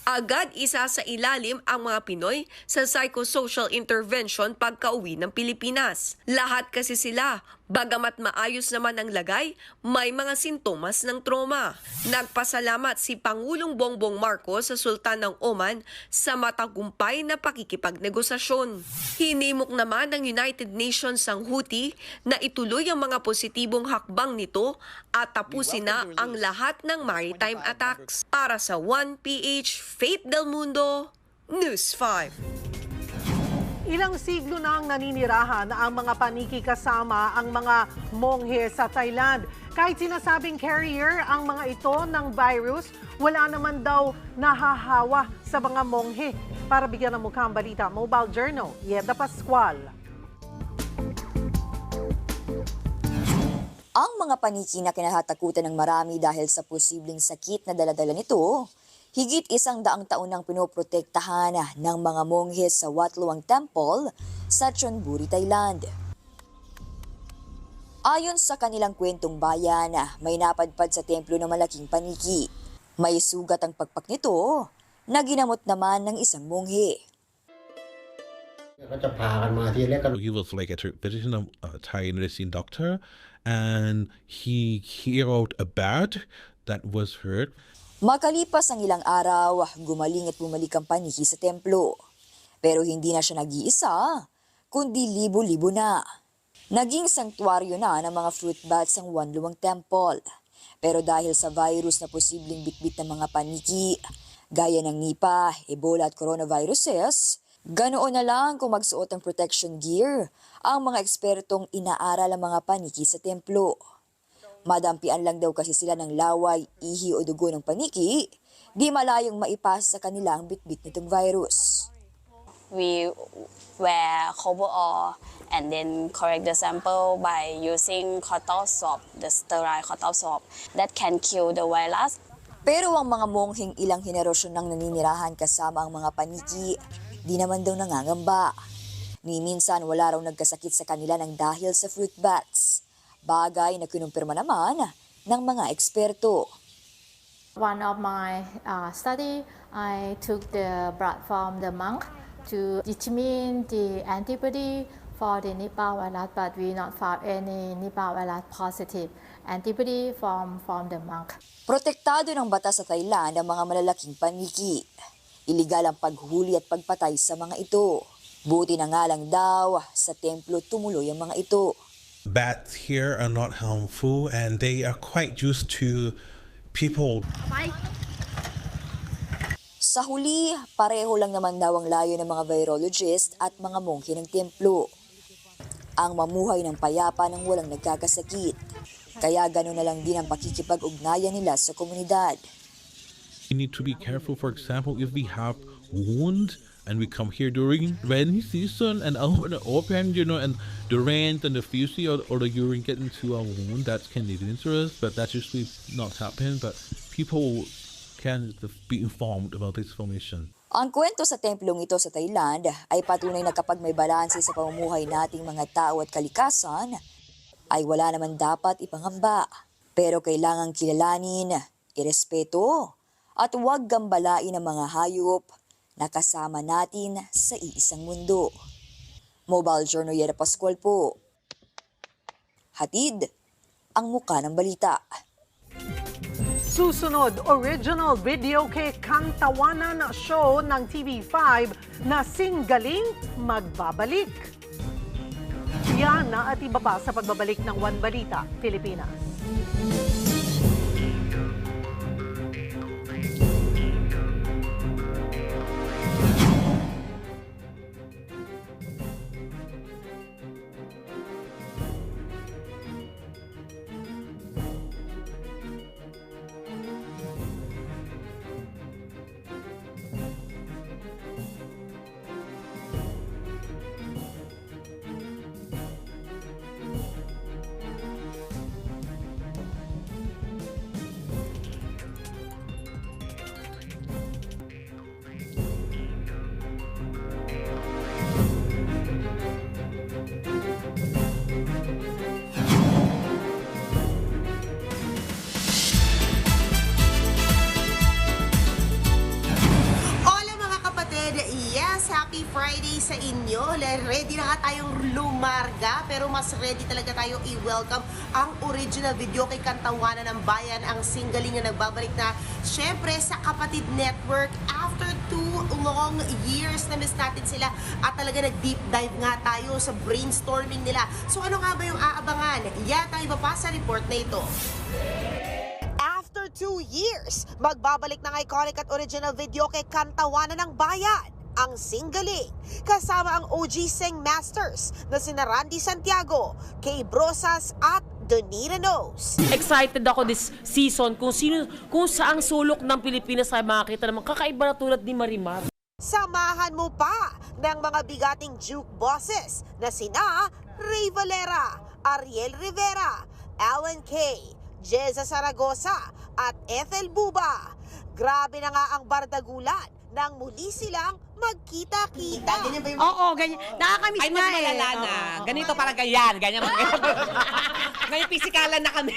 Agad isa sa ilalim ang mga Pinoy sa psychosocial intervention pagka-uwi ng Pilipinas. Lahat kasi sila, bagamat maayos naman ang lagay, may mga sintomas ng trauma. Nagpasalamat si Pangulong Bongbong Marcos sa Sultan ng Oman sa matagumpay na pakikipagnegosasyon. Hinimok naman ng United Nations ang Houthi na ituloy ang mga positibong hakbang nito at tapusin na ang lahat ng maritime attacks. Para sa 1PH, Faith Del Mundo, News 5. Ilang siglo na ang naninirahan ang mga paniki kasama ang mga monghe sa Thailand. Kahit sinasabing carrier ang mga ito ng virus, wala naman daw nahahawa sa mga monghe. Para bigyan ng mukha ang balita, Mobile Journal, Yeda Pascual. Ang mga paniki na kinahatakutan ng marami dahil sa posibleng sakit na daladala nito, higit 100 taon nang pinoprotektahan ng mga monghe sa Wat Luang Temple sa Chonburi, Thailand. Ayon sa kanilang kwentong bayan, may napadpad sa templo ng malaking paniki. May sugat ang pagpak nito na ginamot naman ng isang monghe. He was like a traditional Thai medicine doctor, and he healed a bat that was hurt. Makalipas ang ilang araw, gumaling at bumalik ang paniki sa templo. Pero hindi na siya nag-iisa, kundi libo-libo na. Naging sanktuaryo na ng mga fruit bats ang Wat Luang Temple. Pero dahil sa virus na posibleng bitbit ng mga paniki, gaya ng Nipah, Ebola at coronaviruses, ganoon na lang kung magsuot ng protection gear ang mga ekspertong inaaral ang mga paniki sa templo. Madampian lang daw kasi sila ng laway, ihi o dugo ng paniki, di malayong maipasa sa kanila ang bitbit nitong virus. We wear coverall and then correct the sample by using cotton swab, the sterile cotton swab that can kill the virus. Pero ang mga mongheng ilang henerasyon nang naninirahan kasama ang mga paniki, di naman daw nangangamba. Ni minsan wala raw nagkasakit sa kanila ng dahil sa fruit bats. Bagay na kinumpirma naman ng mga eksperto. One of my study, I took the blood from the monk to determine the antibody for the Nipah virus, but we not found any Nipah virus positive antibody from the monk. Protektado ng batas sa Thailand ang mga malalaking paniki. Iligal ang paghuli at pagpatay sa mga ito. Buti na nga lang daw sa templo tumuloy ang mga ito. Bats here are not harmful and they are quite used to people. Sa huli, pareho lang naman daw ang layo ng mga virologist at mga monghe ng templo. Ang mamuhay ng payapa nang walang nagkakasakit. Kaya gano'n na lang din ang pakikipag-ugnayan nila sa komunidad. We need to be careful, for example, if we have wounds and we come here during rainy season and open, and the rain and the feces or the urine get into a wound, that can be dangerous, but that's usually not happen. But people can be informed about this information. Ang kwento sa templong ito sa Thailand ay patunay na kapag may balanse sa pamumuhay nating mga tao at kalikasan, ay wala naman dapat ipangamba. Pero kailangang kilalanin, irespeto, at huwag gambalain ang mga hayop na kasama natin sa iisang mundo. Mobile Journal Yeda Pascual po. Hatid ang muka ng balita. Susunod, original video kay Kantawanan show ng TV5 na Singgaling magbabalik. Yan na at iba pa sa pagbabalik ng One Balita, Pilipinas. Friday sa inyo. Ready na nga tayong lumarga, pero mas ready talaga tayong i-welcome ang original video kay Kantawanan ng Bayan, ang Singgaling na nagbabalik na syempre sa Kapatid Network after 2 long years na miss natin sila at talaga nag-deep dive nga tayo sa brainstorming nila. So ano nga ba yung aabangan? Yan ang iba pa sa report na ito. After 2 years, magbabalik ng iconic at original video kay Kantawanan ng Bayan, ang Singgaling, kasama ang OG Sing Masters na sina Randy Santiago, Kay Brosas at Donita Knows. Excited ako this season kung saang sulok ng Pilipinas ay makakita naman kakaiba na tulad ni Marimar. Samahan mo pa ng mga bigating juke bosses na sina Ray Valera, Ariel Rivera, Alan Kay, Jeza Zaragoza at Ethel Buba. Grabe na nga ang bardagulan nang muli silang magkita-kita. Ganyan ba yung... Oo, ganyan. Nakakamiss Ay, na mas eh. malala na. Ganito para ganyan. Ngayon, pisikalan na kami.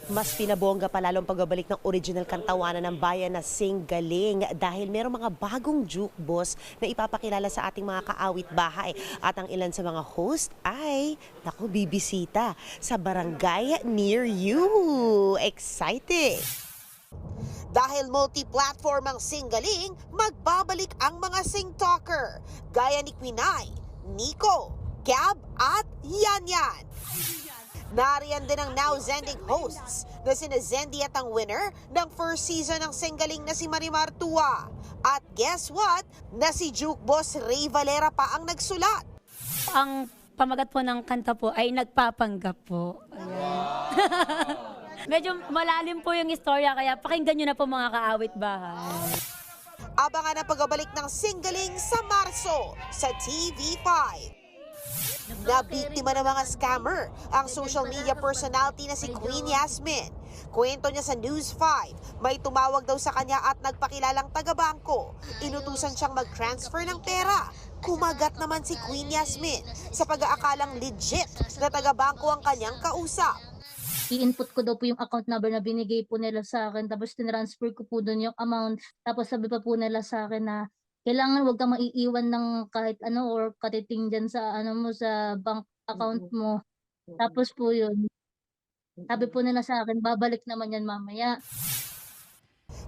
Mas pinabongga pa lalong pagbabalik ng original Kantawanan ng Bayan na Singgaling dahil merong mga bagong juke boss na ipapakilala sa ating mga kaawit bahay. At ang ilan sa mga host ay, naku, bibisita sa barangay near you. Excited! Dahil multi-platform ang Singgaling, magbabalik ang mga sing-talker gaya ni Quinay, Nico, Gab at Yanyan. Nariyan din ang now Zending hosts na sina Zendy at ang winner ng first season ng Singgaling na si Marimar Tua. At guess what? Na si Juke Boss Ray Valera pa ang nagsulat. Ang pamagat po ng kanta po ay nagpapanggap po. Ayan. Medyo malalim po yung istorya, kaya pakinggan nyo na po mga kaawit bahay. Abangan ang pagbabalik ng Singgaling sa Marso sa TV5. Nabiktima ng mga scammer ang social media personality na si Queen Yasmin. Kwento niya sa News 5, may tumawag daw sa kanya at nagpakilalang taga-bangko. Inutusan siyang mag-transfer ng pera. Kumagat naman si Queen Yasmin sa pag-aakalang legit na taga-bangko ang kanyang kausap. I-input ko daw po yung account number na binigay po nila sa akin, tapos tinransfer ko po doon yung amount, tapos sabi pa po nila sa akin na kailangan wag kang maiiwan ng kahit ano or katiting dyan sa ano mo sa bank account mo. Tapos po yun, sabi po nila sa akin, babalik naman yan mamaya.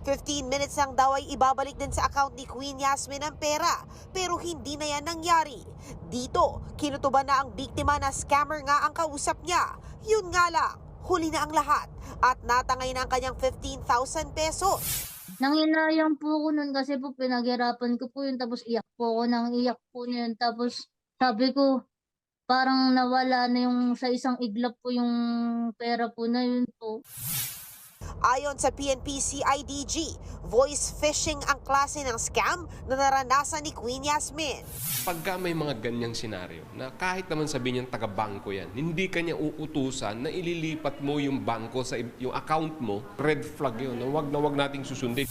15 minutes lang daw ay ibabalik din sa account ni Queen Yasmin ang pera, pero hindi na yan nangyari. Dito, kinutuban na ang biktima na scammer nga ang kausap niya. Yun nga lang, huli na ang lahat at natangay na ang kanyang 15,000 pesos. Nanginayang po ako nun kasi po pinaghirapan ko po yun, tapos iyak po ako nang iyak po yun. Tapos sabi ko, parang nawala na yung sa isang iglap po yung pera po na yun po. Ayon sa PNP CIDG, voice phishing ang klase ng scam na naranasan ni Queen Yasmin. Pagka may mga ganyang senaryo na kahit naman sabihin niyang taga-bangko yan, hindi kanya uutusan na ililipat mo yung bangko sa yung account mo, red flag yun, na wag nating susundin.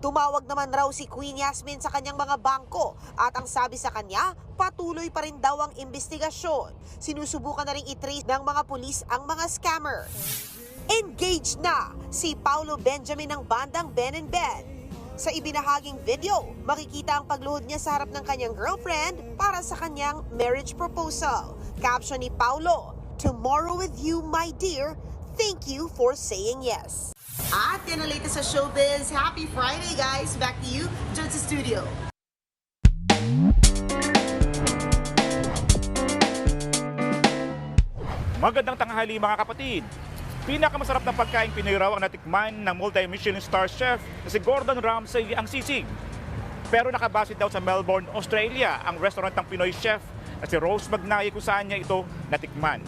Tumawag naman raw si Queen Yasmin sa kanyang mga bangko at ang sabi sa kanya, patuloy pa rin daw ang investigasyon. Sinusubukan na rin i-trace ng mga pulis ang mga scammer. Engaged na si Paulo Benjamin ng bandang Ben & Ben. Sa ibinahaging video, makikita ang pagluhod niya sa harap ng kanyang girlfriend para sa kanyang marriage proposal. Caption ni Paulo, "Tomorrow with you, my dear. Thank you for saying yes." At yan ang latest sa showbiz. Happy Friday, guys! Back to you, dyan sa studio. Magandang tanghali mga kapatid. Pinakamasarap na pagkain Pinoy raw ang natikman ng multi-Michelin star chef na si Gordon Ramsay ang sisig. Pero nakabase daw sa Melbourne, Australia ang restaurant ng Pinoy chef na si Rose Magnaye kung saan niya ito natikman.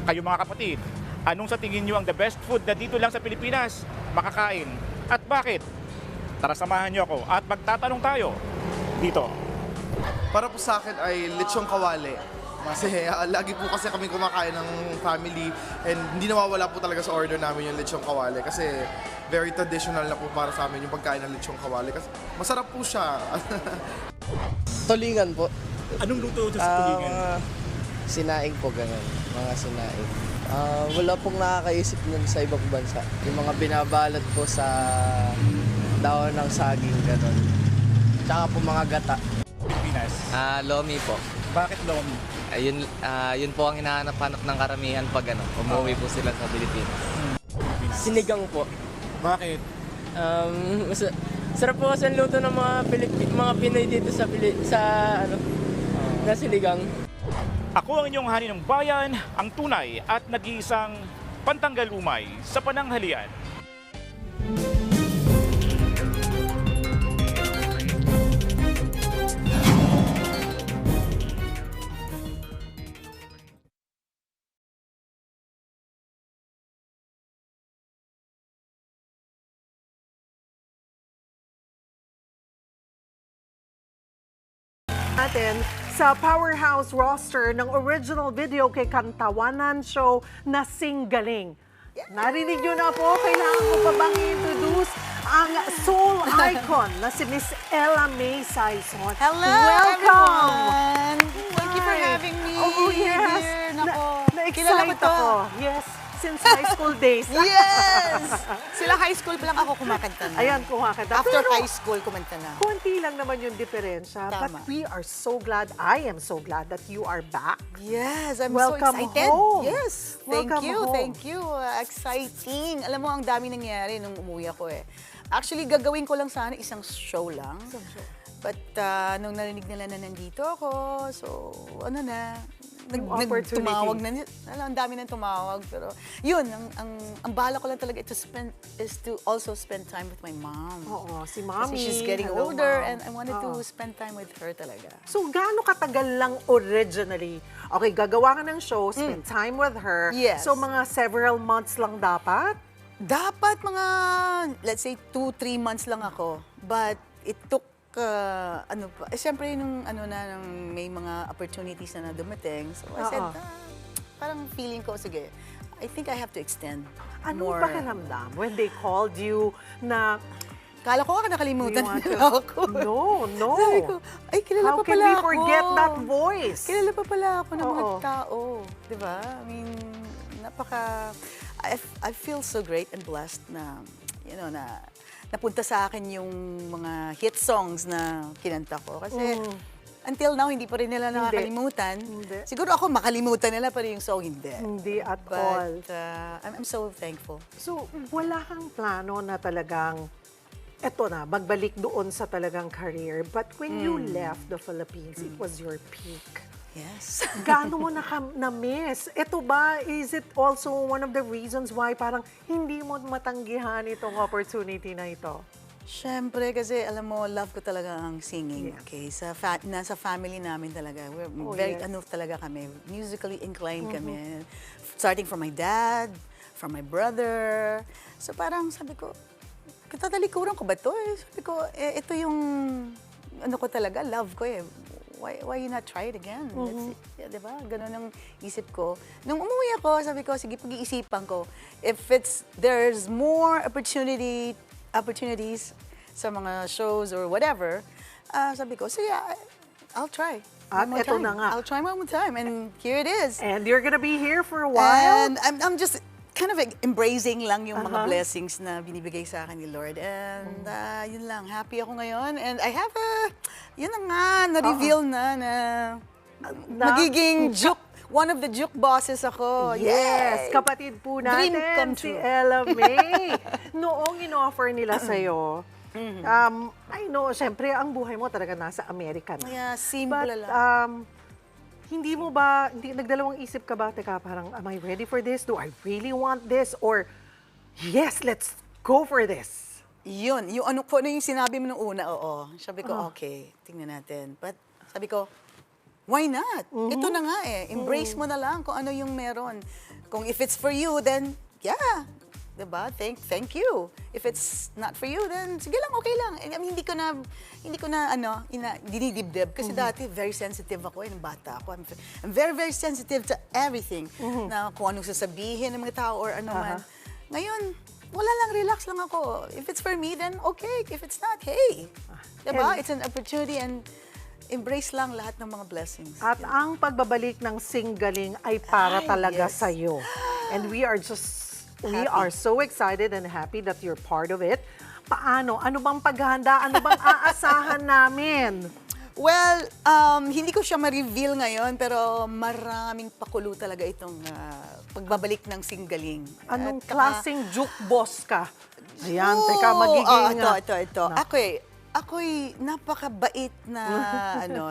Kayo mga kapatid, anong sa tingin niyo ang the best food na dito lang sa Pilipinas makakain? At bakit? Tara samahan niyo ako at magtatanong tayo dito. Para po sa akin ay lechong kawali. Kasi lagi po kasi kami kumakain ng family and hindi nawawala po talaga sa order namin yung lechong kawali kasi very traditional na po para sa amin yung pagkain ng lechong kawali kasi masarap po siya. Tulingan po. Anong luto sa tulingan? Sinaing po ganun, mga sinaing. Wala pong nakakaisip nun sa ibang bansa. Yung mga binabalot po sa dahon ng saging ganun. Tsaka po mga gata. Pilipinas? Lomi po. Bakit lomi? Yun po ang hinahanap-hanap ng karamihan pag umuwi po sila sa Pilipinas. Sinigang po. Bakit? Sarap po kasi ang luto ng mga Pinoy dito sa na sinigang. Ako ang inyong hani ng bayan, ang tunay at nag-iisang pantanggal umay sa pananghalian. Natin sa powerhouse roster ng original video kay Kantawanan show na Singgaling. Narinig nyo na po, kailangan ko pa bang i-introduce ang soul icon na si Miss Ella May Saison. Hello, Welcome! everyone! Thank you for having me. Oh, yes! Here. Nako, Na-excite ako. Yes, since high school days. Yes! Sila high school pa lang ako kumakanta na. Ayan, kumakanta. After Pero, high school, kumanta na. konti lang naman yung diferensya. But Tama. we are so glad, I am so glad that you are back. Yes, I'm Welcome so excited. home. Yes, thank Welcome you, home. thank you. Exciting. Alam mo, ang dami nangyari nung umuwi ako eh. Actually, gagawin ko lang sana isang show lang. But nung narinig nila na nandito ako, so ano na, opportunity. tumawag na. Ang dami nang tumawag. Pero yun, ang bala ko lang talaga is to also spend time with my mom. Oo, si Mommy. Kasi she's getting Hello, older Mom. and I wanted to Oo. spend time with her talaga. So, gaano katagal lang originally? Okay, gagawa ka ng show, spend time with her. Yes. So, mga several months lang dapat? Dapat mga, let's say, 2-3 months lang ako. But it took, siyempre nung may mga opportunities na dumating. So I said, parang feeling ko, sige, I think I have to extend Anong more. pakiramdam when they called you na Kala ko nakalimutan you want nila to- ako. No. Sabi ko, ay, kilala How pa can pala we ako. forget that voice? Kilala pa pala ako ng mga Oo. tao. Diba? I mean, I feel so great and blessed na, na napunta sa akin yung mga hit songs na kinanta ko. Kasi until now, hindi pa rin nila nakakalimutan. Hindi. Siguro ako makalimutan nila, pero yung song hindi. Hindi at all. But I'm so thankful. So, wala kang plano na talagang, eto na, magbalik doon sa talagang career. But when you left the Philippines, it was your peak. Yes. Gaano mo na-miss? Ito ba, is it also one of the reasons why parang hindi mo matanggihan itong opportunity na ito? Siyempre, kasi alam mo, love ko talaga ang singing. Okay? Nasa family namin talaga. We're very, talaga kami, musically inclined kami. Starting from my dad, from my brother. So parang sabi ko, tatalikuran ko ba ito? Sabi ko, ito yung, ko talaga, love ko eh. Why you not try it again? Diba? Ganun ang isip ko. Nung umuwi ako, sabi ko, sige, pag-iisipan ko, if there's more opportunities sa mga shows or whatever, sabi ko, sige, I'll try. At ito na nga. I'll try one more time. And here it is. And you're gonna be here for a while. And I'm just kind of embracing lang yung mga blessings na binibigay sa akin ni Lord. And yun lang, happy ako ngayon. And I have yun na nga, na-reveal na magiging juke One of the juke bosses ako. Yes, Yay! kapatid po Dream natin, come si true. Ella May. Noong in-offer nila sa'yo, I know, syempre, ang buhay mo talaga nasa Amerika na. Yeah, simple But, lang. hindi nagdalawang isip ka ba, teka, parang, am I ready for this? Do I really want this? Or, yes, let's go for this. Yun, yung kung ano yung sinabi mo nung una, oo. Sabi ko, okay, tingnan natin. But sabi ko, why not? Ito na nga eh. Embrace mo na lang kung ano yung meron. Kung if it's for you, then yeah. Diba? Thank you. If it's not for you, then sige lang, okay lang. I mean, hindi ko na dinidibdib. Kasi dati, very sensitive ako nung bata ako. I'm very, very sensitive to everything. Na kung anong sasabihin ng mga tao or ano man. Ngayon, wala lang, relax lang ako. If it's for me, then okay. If it's not, hey. Diba? It's an opportunity and embrace lang lahat ng mga blessings. At ang pagbabalik ng Singgaling ay para talaga yes. sa'yo. And we are so excited and happy that you're part of it. Paano? Ano bang paghahanda? Ano bang aasahan namin? Well, hindi ko siya ma-reveal ngayon, pero maraming pakulo talaga itong pagbabalik ng Singgaling. Anong At klaseng jukeboss ka? Ayan, teka, magiging... Ito. Ako'y napakabait na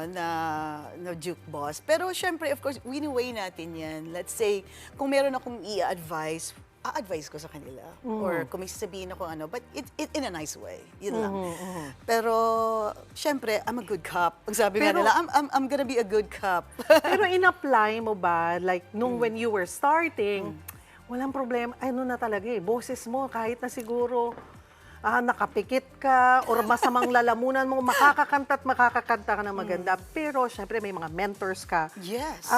na jukeboss. Pero syempre, of course, wini-weigh natin yan. Let's say, kung meron akong i-advise, a-advise ko sa kanila. Or kung may sasabihin ako but it in a nice way. Yun lang. Pero, syempre, I'm a good cop. Ang sabi nga nila, I'm gonna be a good cop. Pero in-apply mo ba, like, nung when you were starting, walang problema, ano na talaga boses mo, kahit na siguro, nakapikit ka, or masamang lalamunan mo, makakakanta ka na maganda. Pero, syempre, may mga mentors ka. Yes.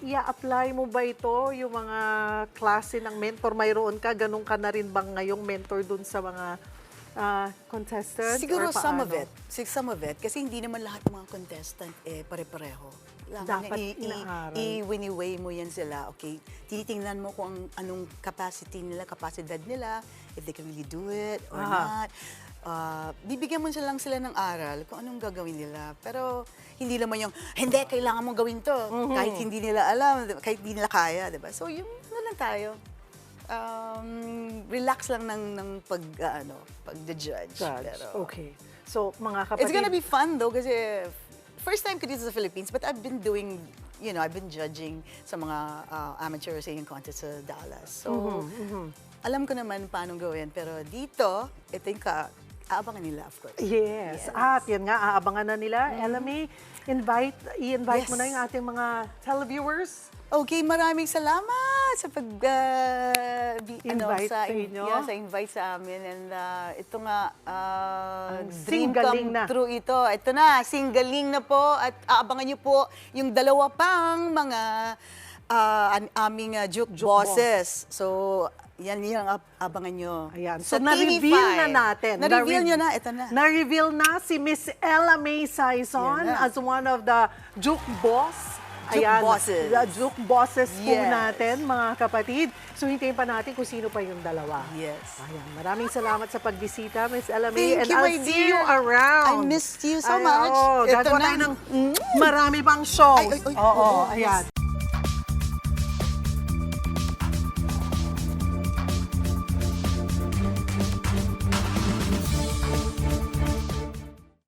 I-apply mo ba ito, yung mga klase ng mentor? Mayroon ka, ganun ka na rin bang ngayong mentor dun sa mga contestants? Siguro or some paano? of it. Some of it. Kasi hindi naman lahat ng mga contestant pare-pareho. Dapat inaaral. I-wini-weigh mo yan sila. Okay? Tinitingnan mo kung anong kapasidad nila, if they can really do it or not. Bibigyan mo lang sila ng aral kung anong gagawin nila. Pero hindi naman yung, hindi, kailangan mong gawin to. Kahit hindi nila alam, kahit hindi nila kaya. Diba? So, yung lang tayo. Relax lang ng pag-judge. Pero, okay. So, mga kapatid... It's gonna be fun though kasi first time ko dito sa Philippines, but I've been doing, I've been judging sa mga amateur singing contest sa Dallas. So, alam ko naman paano gawin. Pero dito, ito yung aabangan nila, of course. Yes. At yan nga, aabangan na nila. Ella May, i-invite mo na yung ating mga televiewers. Okay, maraming salamat sa Invite sa inyo. Sa invite sa amin. And ito nga, dream Singgaling come na. true ito. Ito na, Singgaling na po. At aabangan niyo po yung dalawa pang mga aming juke bosses. So, yan ang abangan nyo. Ayan. Sa So, na-reveal na natin. Na-reveal nyo na, ito na. Na-reveal na si Miss Ella May Saison as one of the juke boss. Juke bosses. The juke bosses po Yes. natin, mga kapatid. So, hintayin pa natin kung sino pa yung dalawa. Yes. Ayan. Maraming salamat sa pagbisita, Miss Ella May. Thank And you, I'll my see you dear. around. I missed you so much. Oo, Ito gagawa na. tayo ng marami pang shows. Ay, Oo, ayan.